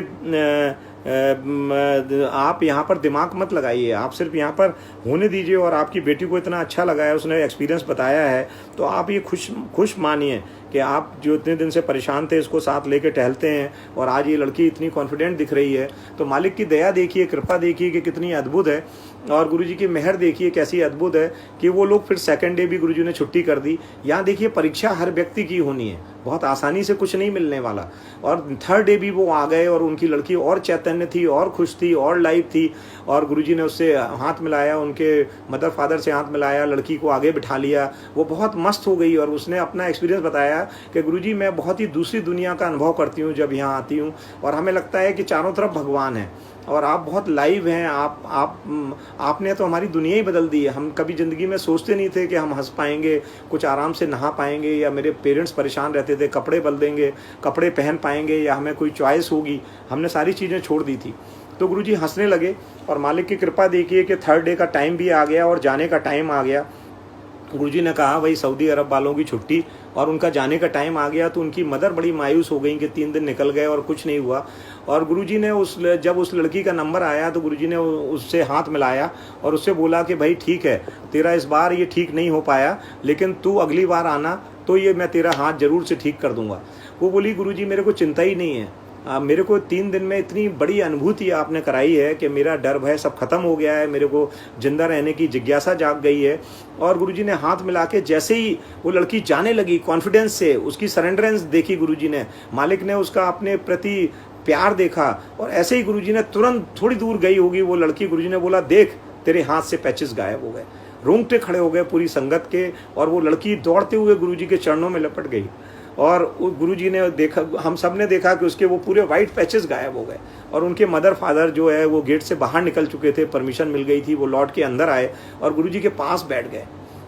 आप यहाँ पर दिमाग मत लगाइए, आप सिर्फ यहाँ पर होने दीजिए। और आपकी बेटी को इतना अच्छा लगा है, उसने एक्सपीरियंस बताया है, तो आप ये खुश मानिए कि आप जो इतने दिन से परेशान थे इसको साथ लेके टहलते हैं और आज ये लड़की इतनी कॉन्फिडेंट दिख रही है। तो मालिक की दया देखिए, कृपा देखिए कि कितनी अद्भुत है, और गुरुजी की मेहर देखिए कैसी अद्भुत है कि वो लोग फिर सेकंड डे भी गुरुजी ने छुट्टी कर दी। यहाँ देखिए परीक्षा हर व्यक्ति की होनी है, बहुत आसानी से कुछ नहीं मिलने वाला, और 3rd डे भी वो आ गए और उनकी लड़की और चैतन्य थी और खुश थी और लाइव थी, और गुरुजी ने उससे हाथ मिलाया, उनके मदर फादर से हाथ मिलाया, लड़की को आगे बिठा लिया, वो बहुत मस्त हो गई और उसने अपना एक्सपीरियंस बताया कि गुरुजी मैं बहुत ही दूसरी दुनिया का अनुभव करती हूँ जब यहाँ आती हूँ, और हमें लगता है कि चारों तरफ भगवान है और आप बहुत लाइव हैं, आपने तो हमारी दुनिया ही बदल दी है। हम कभी ज़िंदगी में सोचते नहीं थे कि हम हंस पाएंगे, कुछ आराम से नहा पाएंगे, या मेरे पेरेंट्स परेशान रहते थे कपड़े बदलेंगे, कपड़े पहन पाएंगे, या हमें कोई चॉइस होगी, हमने सारी चीज़ें छोड़ दी थी। तो गुरुजी हंसने लगे और मालिक की कृपा देखिए कि 3rd डे का टाइम भी आ गया और जाने का टाइम आ गया। गुरुजी ने कहा भाई सऊदी अरब वालों की छुट्टी और उनका जाने का टाइम आ गया, तो उनकी मदर बड़ी मायूस हो गई कि 3 दिन निकल गए और कुछ नहीं हुआ। और गुरुजी ने जब उस लड़की का नंबर आया तो गुरुजी ने उससे हाथ मिलाया और उससे बोला कि भाई ठीक है, तेरा इस बार ये ठीक नहीं हो पाया, लेकिन तू अगली बार आना तो ये मैं तेरा हाथ जरूर से ठीक कर दूंगा। वो बोली गुरुजी मेरे को चिंता ही नहीं है, मेरे को 3 दिन में इतनी बड़ी अनुभूति आपने कराई है कि मेरा डर भय सब खत्म हो गया है, मेरे को जिंदा रहने की जिज्ञासा जाग गई है। और गुरुजी ने हाथ मिला के जैसे ही वो लड़की जाने लगी कॉन्फिडेंस से, उसकी सरेंडरेंस देखी गुरुजी ने, मालिक ने उसका अपने प्रति प्यार देखा, और ऐसे ही गुरुजी ने तुरंत थोड़ी दूर गई होगी वो लड़की, गुरुजी ने बोला देख तेरे हाथ से पैचेस गायब हो गए। रोंगटे खड़े हो गए पूरी संगत के, और वो लड़की दौड़ते हुए गुरुजी के चरणों में लपट गई। और गुरुजी ने देखा, हम सब ने देखा कि उसके वो पूरे वाइट पैचेस गायब हो गए, और उनके मदर फादर जो है वो गेट से बाहर निकल चुके थे, परमिशन मिल गई थी, वो लौट के अंदर आए और गुरुजी के पास बैठ गए।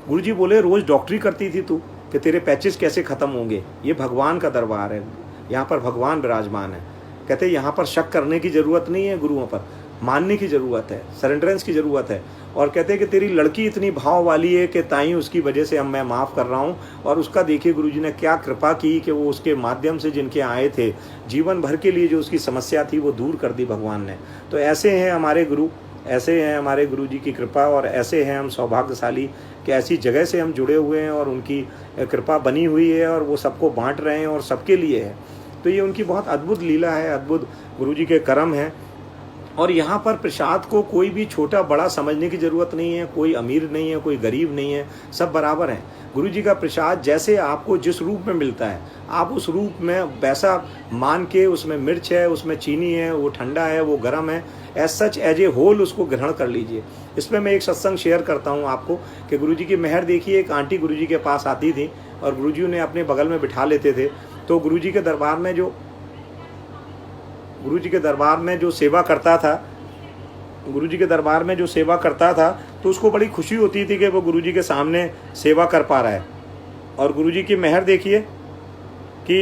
गुरुजी बोले, रोज़ डॉक्टरी करती थी तू, कि तेरे पैचेस कैसे ख़त्म होंगे? ये भगवान का दरबार है, यहाँ पर भगवान विराजमान है। कहते यहाँ पर शक करने की ज़रूरत नहीं है, गुरुओं पर मानने की ज़रूरत है, सरेंडरेंस की ज़रूरत है। और कहते हैं कि तेरी लड़की इतनी भाव वाली है कि ताई उसकी वजह से मैं माफ़ कर रहा हूँ। और उसका देखिए गुरुजी ने क्या कृपा की कि वो उसके माध्यम से जिनके आए थे, जीवन भर के लिए जो उसकी समस्या थी वो दूर कर दी भगवान ने। तो ऐसे हैं हमारे गुरु, ऐसे हैं हमारे गुरु जी की कृपा, और ऐसे हैं हम सौभाग्यशाली कि ऐसी जगह से हम जुड़े हुए हैं और उनकी कृपा बनी हुई है, और वो सबको बांट रहे हैं और सबके लिए है। तो ये उनकी बहुत अद्भुत लीला है, अद्भुत गुरु जी के कर्म हैं। और यहाँ पर प्रसाद को कोई भी छोटा बड़ा समझने की ज़रूरत नहीं है, कोई अमीर नहीं है, कोई गरीब नहीं है, सब बराबर हैं। गुरु जी का प्रसाद जैसे आपको जिस रूप में मिलता है, आप उस रूप में वैसा मान के, उसमें मिर्च है, उसमें चीनी है, वो ठंडा है, वो गर्म है, as such as a whole उसको ग्रहण कर लीजिए। इसमें मैं एक सत्संग शेयर करता हूँ आपको कि गुरु जी की मेहर देखिए। एक आंटी गुरु जी के पास आती थी और गुरु जी उन्हें अपने बगल में बिठा लेते थे। तो गुरु जी के दरबार में जो सेवा करता था, गुरु जी के दरबार में जो सेवा करता था, तो उसको बड़ी खुशी होती थी कि वो गुरु जी के सामने सेवा कर पा रहा है। और गुरु जी की मेहर देखिए कि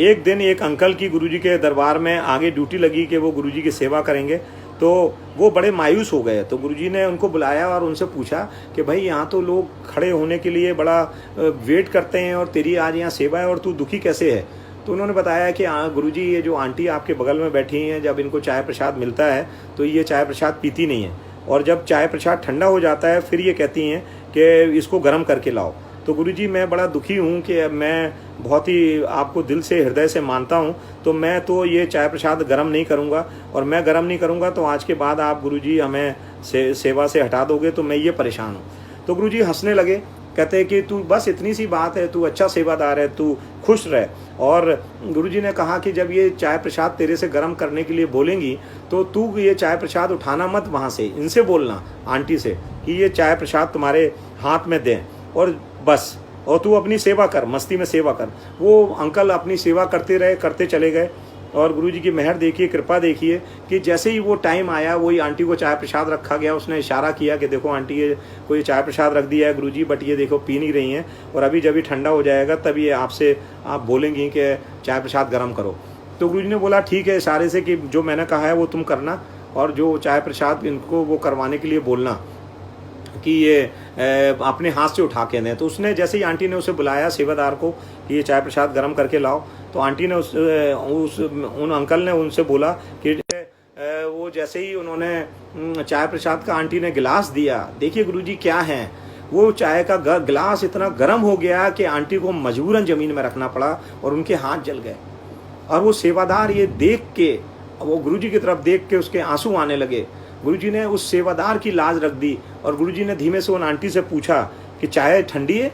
एक दिन एक अंकल की गुरु जी के दरबार में आगे ड्यूटी लगी कि वो गुरु जी की सेवा करेंगे, तो वो बड़े मायूस हो गए। तो गुरु जी ने उनको बुलाया और उनसे पूछा कि भाई यहाँ तो लोग खड़े होने के लिए बड़ा वेट करते हैं और तेरी आज यहाँ सेवा है और तू दुखी कैसे है? तो उन्होंने बताया कि गुरुजी ये जो आंटी आपके बगल में बैठी हैं, जब इनको चाय प्रसाद मिलता है तो ये चाय प्रसाद पीती नहीं है, और जब चाय प्रसाद ठंडा हो जाता है फिर ये कहती हैं कि इसको गर्म करके लाओ। तो गुरुजी मैं बड़ा दुखी हूँ कि मैं बहुत ही आपको दिल से हृदय से मानता हूँ, तो मैं तो ये चाय प्रसाद गर्म नहीं करूँगा, और मैं गर्म नहीं करूँगा तो आज के बाद आप गुरुजी हमें सेवा से हटा दोगे, तो मैं ये परेशान हूँ। तो गुरुजी हंसने लगे, कहते हैं कि तू बस इतनी सी बात है, तू अच्छा सेवादार है, तू खुश रह। और गुरुजी ने कहा कि जब ये चाय प्रसाद तेरे से गर्म करने के लिए बोलेंगी तो तू ये चाय प्रसाद उठाना मत, वहाँ से इनसे बोलना आंटी से कि ये चाय प्रसाद तुम्हारे हाथ में दें, और बस, और तू अपनी सेवा कर, मस्ती में सेवा कर। वो अंकल अपनी सेवा करते रहे, करते चले गए। और गुरुजी की मेहर देखिए, कृपा देखिए कि जैसे ही वो टाइम आया, वही आंटी को चाय प्रसाद रखा गया, उसने इशारा किया कि देखो आंटी ये कोई चाय प्रसाद रख दिया है गुरुजी, बट ये देखो पी नहीं रही हैं, और अभी जब ये ठंडा हो जाएगा तब ये आपसे आप बोलेंगी कि चाय प्रसाद गर्म करो। तो गुरुजी ने बोला ठीक है, इशारे से कि जो मैंने कहा है वो तुम करना, और जो चाय प्रसाद इनको वो करवाने के लिए बोलना कि ये अपने हाथ से उठा के दें। तो उसने जैसे ही आंटी ने उसे बुलाया सेवादार को कि ये चाय प्रसाद गर्म करके लाओ, तो आंटी ने उन अंकल ने उनसे बोला कि वो जैसे ही उन्होंने चाय प्रसाद का आंटी ने गिलास दिया, देखिए गुरुजी क्या है, वो चाय का गिलास इतना गर्म हो गया कि आंटी को मजबूरन ज़मीन में रखना पड़ा और उनके हाथ जल गए। और वो सेवादार ये देख के, वो गुरुजी की तरफ देख के उसके आंसू आने लगे। गुरुजी ने उस सेवादार की लाज रख दी और गुरुजी ने धीमे से उन आंटी से पूछा कि चाय ठंडी है?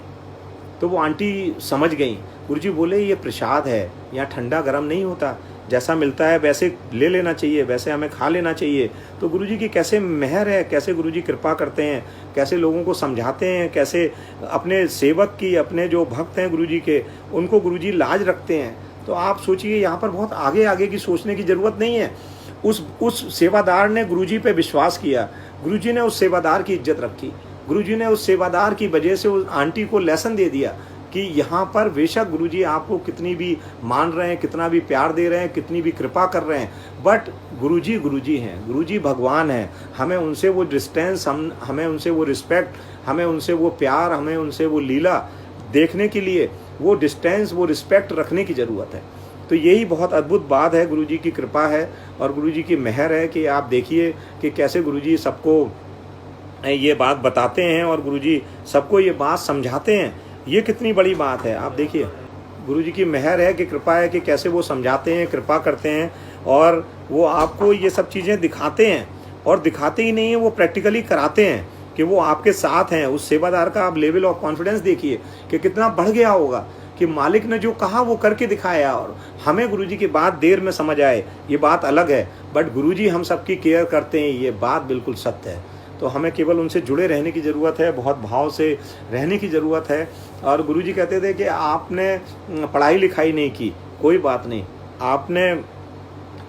तो वो आंटी समझ गई। गुरुजी बोले ये प्रसाद है, यहाँ ठंडा गर्म नहीं होता, जैसा मिलता है वैसे ले लेना चाहिए, वैसे हमें खा लेना चाहिए। तो गुरुजी की कैसे मेहर है, कैसे गुरुजी कृपा करते हैं, कैसे लोगों को समझाते हैं, कैसे अपने सेवक की, अपने जो भक्त हैं गुरुजी के, उनको गुरुजी लाज रखते हैं। तो आप सोचिए यहाँ पर बहुत आगे आगे की सोचने की ज़रूरत नहीं है। उस सेवादार ने गुरुजी पे विश्वास किया, गुरुजी ने उस सेवादार की इज्जत रखी, गुरुजी ने उस सेवादार की वजह से उस आंटी को लेसन दे दिया कि यहाँ पर बेशक गुरुजी आपको कितनी भी मान रहे हैं, कितना भी प्यार दे रहे हैं, कितनी भी कृपा कर रहे हैं, बट गुरुजी गुरुजी हैं, गुरुजी भगवान हैं। हमें उनसे वो डिस्टेंस, हमें उनसे वो रिस्पेक्ट, हमें उनसे वो प्यार, हमें उनसे वो लीला देखने के लिए वो डिस्टेंस, वो रिस्पेक्ट रखने की ज़रूरत है। तो यही बहुत अद्भुत बात है, गुरुजी की कृपा है और गुरुजी की मेहर है कि आप देखिए कि कैसे गुरुजी सबको ये बात बताते हैं और गुरुजी सबको ये बात समझाते हैं। ये कितनी बड़ी बात है, आप देखिए गुरुजी की मेहर है कि कृपा है कि कैसे वो समझाते हैं, कृपा करते हैं, और वो आपको ये सब चीज़ें दिखाते हैं, और दिखाते ही नहीं है, वो प्रैक्टिकली कराते हैं कि वो आपके साथ हैं। उस सेवादार का आप लेवल ऑफ कॉन्फिडेंस देखिए कि कितना बढ़ गया होगा कि मालिक ने जो कहा वो करके दिखाया। और हमें गुरुजी की बात देर में समझ आए ये बात अलग है, बट गुरुजी हम सबकी केयर करते हैं, ये बात बिल्कुल सत्य है। तो हमें केवल उनसे जुड़े रहने की ज़रूरत है, बहुत भाव से रहने की ज़रूरत है। और गुरुजी कहते थे कि आपने पढ़ाई लिखाई नहीं की, कोई बात नहीं, आपने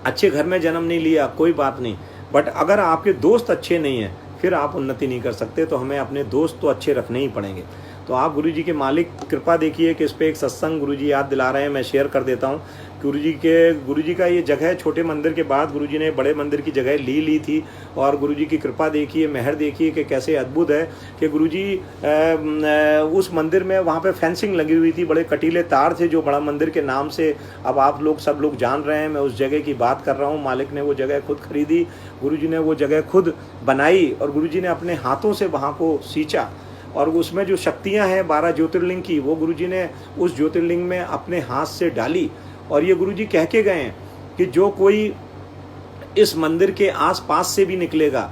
अच्छे घर में जन्म नहीं लिया, कोई बात नहीं, बट अगर आपके दोस्त अच्छे नहीं हैं फिर आप उन्नति नहीं कर सकते। तो हमें अपने दोस्त तो अच्छे रखने ही पड़ेंगे। तो आप गुरुजी के मालिक कृपा देखिए कि इस पर एक सत्संग गुरुजी याद दिला रहे हैं, मैं शेयर कर देता हूँ। गुरुजी का ये जगह छोटे मंदिर के बाद गुरुजी ने बड़े मंदिर की जगह ली थी। और गुरुजी की कृपा देखिए, मेहर देखिए कि कैसे अद्भुत है कि गुरुजी उस मंदिर में वहाँ पे फेंसिंग लगी हुई थी, बड़े कटीले तार थे जो बड़ा मंदिर के नाम से अब आप लोग सब लोग जान रहे हैं। मैं उस जगह की बात कर रहा हूँ। मालिक ने वो जगह खुद खरीदी, गुरुजी ने वो जगह खुद बनाई और गुरुजी ने अपने हाथों से वहाँ को सींचा। और उसमें जो शक्तियाँ हैं 12 ज्योतिर्लिंग की, वो गुरुजी ने उस ज्योतिर्लिंग में अपने हाथ से डाली। और ये गुरुजी कह के गए हैं कि जो कोई इस मंदिर के आसपास से भी निकलेगा,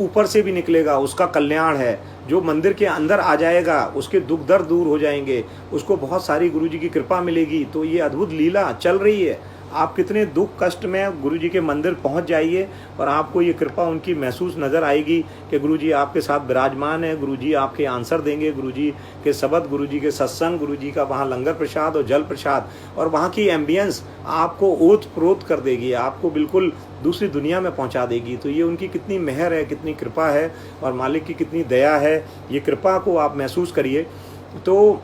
ऊपर से भी निकलेगा, उसका कल्याण है। जो मंदिर के अंदर आ जाएगा उसके दुख दर्द दूर हो जाएंगे, उसको बहुत सारी गुरुजी की कृपा मिलेगी। तो ये अद्भुत लीला चल रही है। आप कितने दुख कष्ट में गुरुजी के मंदिर पहुंच जाइए और आपको ये कृपा उनकी महसूस नज़र आएगी कि गुरुजी आपके साथ विराजमान है, गुरुजी आपके आंसर देंगे, गुरुजी के शब्द, गुरुजी के सत्संग, गुरुजी का वहाँ लंगर प्रसाद और जल प्रसाद और वहाँ की एम्बियंस आपको ओत प्रोत कर देगी, आपको बिल्कुल दूसरी दुनिया में पहुँचा देगी। तो ये उनकी कितनी मेहर है, कितनी कृपा है और मालिक की कितनी दया है, ये कृपा को आप महसूस करिए। तो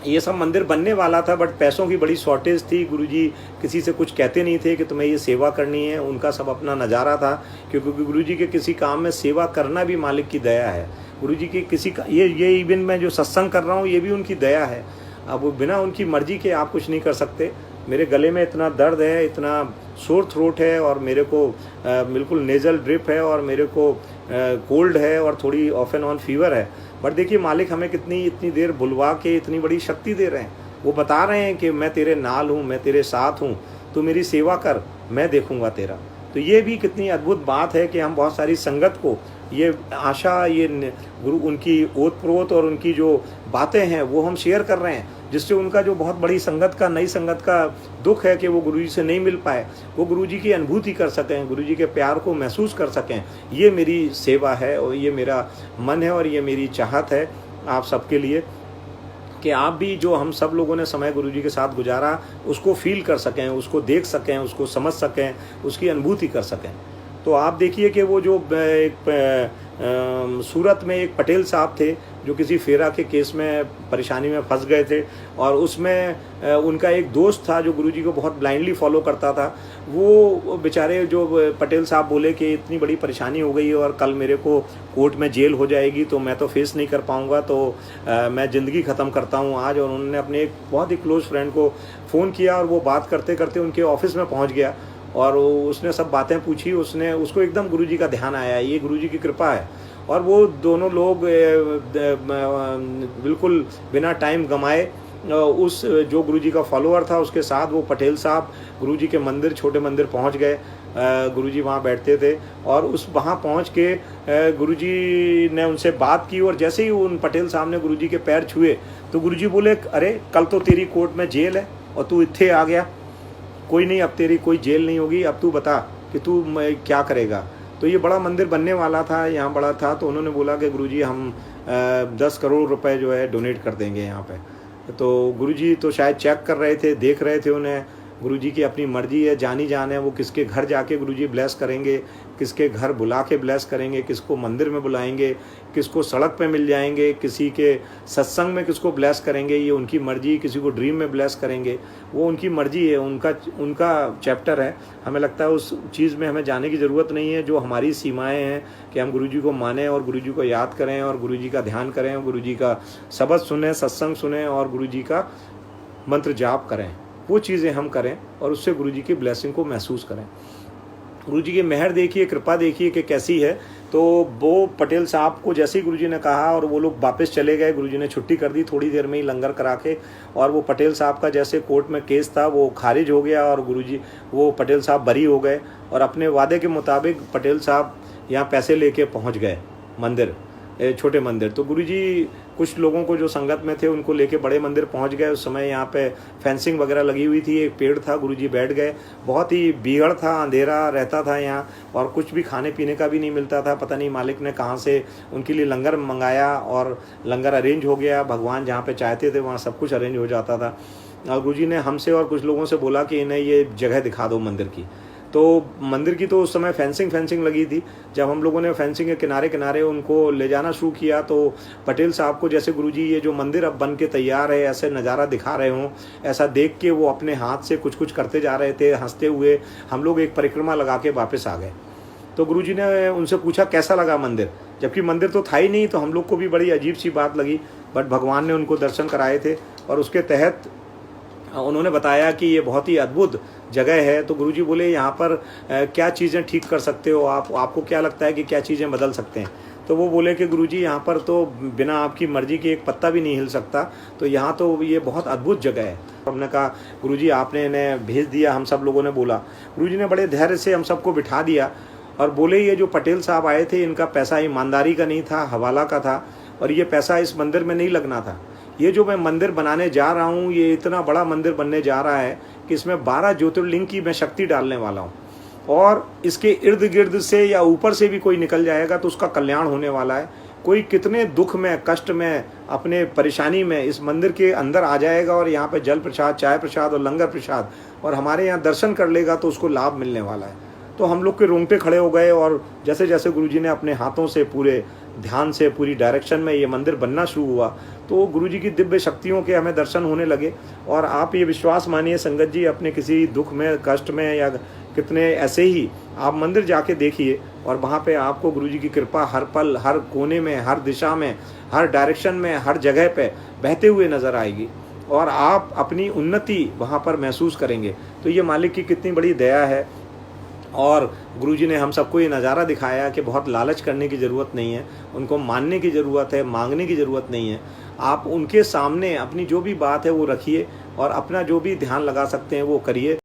ये सब मंदिर बनने वाला था बट पैसों की बड़ी शॉर्टेज थी। गुरुजी किसी से कुछ कहते नहीं थे कि तुम्हें ये सेवा करनी है, उनका सब अपना नज़ारा था, क्योंकि गुरुजी के किसी काम में सेवा करना भी मालिक की दया है। गुरुजी की किसी का ये इवन मैं जो सत्संग कर रहा हूँ ये भी उनकी दया है। अब बिना उनकी मर्जी के आप कुछ नहीं कर सकते। मेरे गले में इतना दर्द है, इतना सोर थ्रोट है और मेरे को बिल्कुल नेज़ल ड्रिप है और मेरे को कोल्ड है और थोड़ी ऑफ एंड ऑन फीवर है। बट देखिए मालिक हमें इतनी देर बुलवा के इतनी बड़ी शक्ति दे रहे हैं। वो बता रहे हैं कि मैं तेरे नाल हूँ, मैं तेरे साथ हूँ, तो मेरी सेवा कर, मैं देखूँगा तेरा। तो ये भी कितनी अद्भुत बात है कि हम बहुत सारी संगत को ये आशा, ये गुरु उनकी ओत प्रोत और उनकी जो बातें हैं वो हम शेयर कर रहे हैं, जिससे उनका जो बहुत बड़ी संगत का, नई संगत का दुख है कि वो गुरुजी से नहीं मिल पाए, वो गुरुजी की अनुभूति कर सकें, गुरुजी के प्यार को महसूस कर सकें। ये मेरी सेवा है और ये मेरा मन है और ये मेरी चाहत है आप सबके लिए कि आप भी जो हम सब लोगों ने समय गुरुजी के साथ गुजारा उसको फील कर सकें, उसको देख सकें, उसको समझ सकें, उसकी अनुभूति कर सकें। तो आप देखिए कि वो जो सूरत में एक पटेल साहब थे जो किसी फेरा के केस में परेशानी में फंस गए थे और उसमें उनका एक दोस्त था जो गुरुजी को बहुत ब्लाइंडली फॉलो करता था। वो बेचारे जो पटेल साहब बोले कि इतनी बड़ी परेशानी हो गई और कल मेरे को कोर्ट में जेल हो जाएगी तो मैं तो फेस नहीं कर पाऊँगा, तो मैं ज़िंदगी ख़त्म करता हूँ आज। और उन्होंने अपने एक बहुत ही क्लोज़ फ्रेंड को फ़ोन किया और वो बात करते करते उनके ऑफिस में पहुँच गया और उसने सब बातें पूछी। उसको एकदम गुरुजी का ध्यान आया, ये गुरुजी की कृपा है। और वो दोनों लोग बिल्कुल बिना टाइम गंवाए उस जो गुरुजी का फॉलोअर था उसके साथ वो पटेल साहब गुरुजी के मंदिर, छोटे मंदिर पहुंच गए। गुरुजी वहां बैठते थे और वहां पहुंच के गुरुजी ने उनसे बात की और जैसे ही उन पटेल साहब ने गुरुजी के पैर छुए तो गुरुजी बोले, अरे कल तो तेरी कोर्ट में जेल है और तू इत्थे आ गया। कोई नहीं, अब तेरी कोई जेल नहीं होगी, अब तू बता कि तू क्या करेगा। तो ये बड़ा मंदिर बनने वाला था, यहाँ बड़ा था, तो उन्होंने बोला कि गुरुजी हम 10 करोड़ रुपए जो है डोनेट कर देंगे यहाँ पे। तो गुरुजी तो शायद चेक कर रहे थे, देख रहे थे उन्हें। गुरुजी की अपनी मर्जी है, जानी जान है, वो किसके घर जाके गुरुजी ब्लेस करेंगे, किसके घर बुला के ब्लेस करेंगे, किसको मंदिर में बुलाएंगे, किसको सड़क पे मिल जाएंगे, किसी के सत्संग में किसको ब्लेस करेंगे, ये उनकी मर्जी। किसी को ड्रीम में ब्लेस करेंगे, वो उनकी मर्जी है, उनका चैप्टर है। हमें लगता है उस चीज़ में हमें जाने की ज़रूरत नहीं है। जो हमारी सीमाएँ हैं कि हम गुरुजी को मानें और गुरुजी को याद करें और गुरुजी का ध्यान करें और गुरुजी का शब्द सुने, सत्संग सुने और गुरुजी का मंत्र जाप करें, वो चीज़ें हम करें और उससे गुरुजी की ब्लेसिंग को महसूस करें। गुरुजी की मेहर देखिए, कृपा देखिए कि कैसी है। तो वो पटेल साहब को जैसे ही गुरुजी ने कहा और वो लोग वापस चले गए, गुरुजी ने छुट्टी कर दी थोड़ी देर में ही लंगर करा के। और वो पटेल साहब का जैसे कोर्ट में केस था वो खारिज हो गया और वो पटेल साहब बरी हो गए और अपने वादे के मुताबिक पटेल साहब यहाँ पैसे लेके पहुँच गए मंदिर। छोटे मंदिर। तो गुरुजी कुछ लोगों को जो संगत में थे उनको लेके बड़े मंदिर पहुंच गए। उस समय यहाँ पे फेंसिंग वगैरह लगी हुई थी, एक पेड़ था, गुरुजी बैठ गए। बहुत ही बीहड़ था, अंधेरा रहता था यहाँ और कुछ भी खाने पीने का भी नहीं मिलता था। पता नहीं मालिक ने कहाँ से उनके लिए लंगर मंगाया और लंगर अरेंज हो गया। भगवान जहाँ पे चाहते थे वहाँ सब कुछ अरेंज हो जाता था। और गुरुजी ने हमसे और कुछ लोगों से बोला कि इन्हें ये जगह दिखा दो मंदिर की। तो मंदिर की तो उस समय फेंसिंग लगी थी। जब हम लोगों ने फेंसिंग के किनारे किनारे उनको ले जाना शुरू किया तो पटेल साहब को जैसे गुरुजी ये जो मंदिर अब बन के तैयार है ऐसे नज़ारा दिखा रहे हों, ऐसा देख के वो अपने हाथ से कुछ कुछ करते जा रहे थे हंसते हुए। हम लोग एक परिक्रमा लगा के वापस आ गए। तो गुरुजी ने उनसे पूछा कैसा लगा मंदिर, जबकि मंदिर तो था ही नहीं। तो हम लोग को भी बड़ी अजीब सी बात लगी, बट भगवान ने उनको दर्शन कराए थे और उसके तहत उन्होंने बताया कि ये बहुत ही अद्भुत जगह है। तो गुरुजी बोले यहाँ पर क्या चीज़ें ठीक कर सकते हो आप, आपको क्या लगता है कि क्या चीज़ें बदल सकते हैं। तो वो बोले कि गुरुजी यहाँ पर तो बिना आपकी मर्जी के एक पत्ता भी नहीं हिल सकता, तो यहाँ तो ये बहुत अद्भुत जगह है। हमने कहा गुरुजी आपने इन्हें भेज दिया, हम सब लोगों ने बोला। गुरुजी ने बड़े धैर्य से हम सबको बिठा दिया और बोले ये जो पटेल साहब आए थे इनका पैसा ईमानदारी का नहीं था, हवाला का था और ये पैसा इस मंदिर में नहीं लगना था। ये जो मैं मंदिर बनाने जा रहा हूँ ये इतना बड़ा मंदिर बनने जा रहा है कि इसमें 12 ज्योतिर्लिंग की मैं शक्ति डालने वाला हूँ और इसके इर्द गिर्द से या ऊपर से भी कोई निकल जाएगा तो उसका कल्याण होने वाला है। कोई कितने दुख में, कष्ट में, अपने परेशानी में इस मंदिर के अंदर आ जाएगा और यहाँ पे जल प्रसाद, चाय प्रसाद और लंगर प्रसाद और हमारे यहाँ दर्शन कर लेगा तो उसको लाभ मिलने वाला है। तो हम लोग के रोंगटे खड़े हो गए और जैसे जैसे गुरुजी ने अपने हाथों से पूरे ध्यान से पूरी डायरेक्शन में ये मंदिर बनना शुरू हुआ तो गुरुजी की दिव्य शक्तियों के हमें दर्शन होने लगे। और आप ये विश्वास मानिए संगत जी, अपने किसी दुख में, कष्ट में या कितने ऐसे ही आप मंदिर जाके देखिए और वहाँ पे आपको गुरुजी की कृपा हर पल, हर कोने में, हर दिशा में, हर डायरेक्शन में, हर जगह पे बहते हुए नज़र आएगी और आप अपनी उन्नति वहाँ पर महसूस करेंगे। तो ये मालिक की कितनी बड़ी दया है। और गुरुजी ने हम सबको ये नज़ारा दिखाया कि बहुत लालच करने की ज़रूरत नहीं है, उनको मानने की ज़रूरत है, मांगने की ज़रूरत नहीं है। आप उनके सामने अपनी जो भी बात है वो रखिए और अपना जो भी ध्यान लगा सकते हैं वो करिए।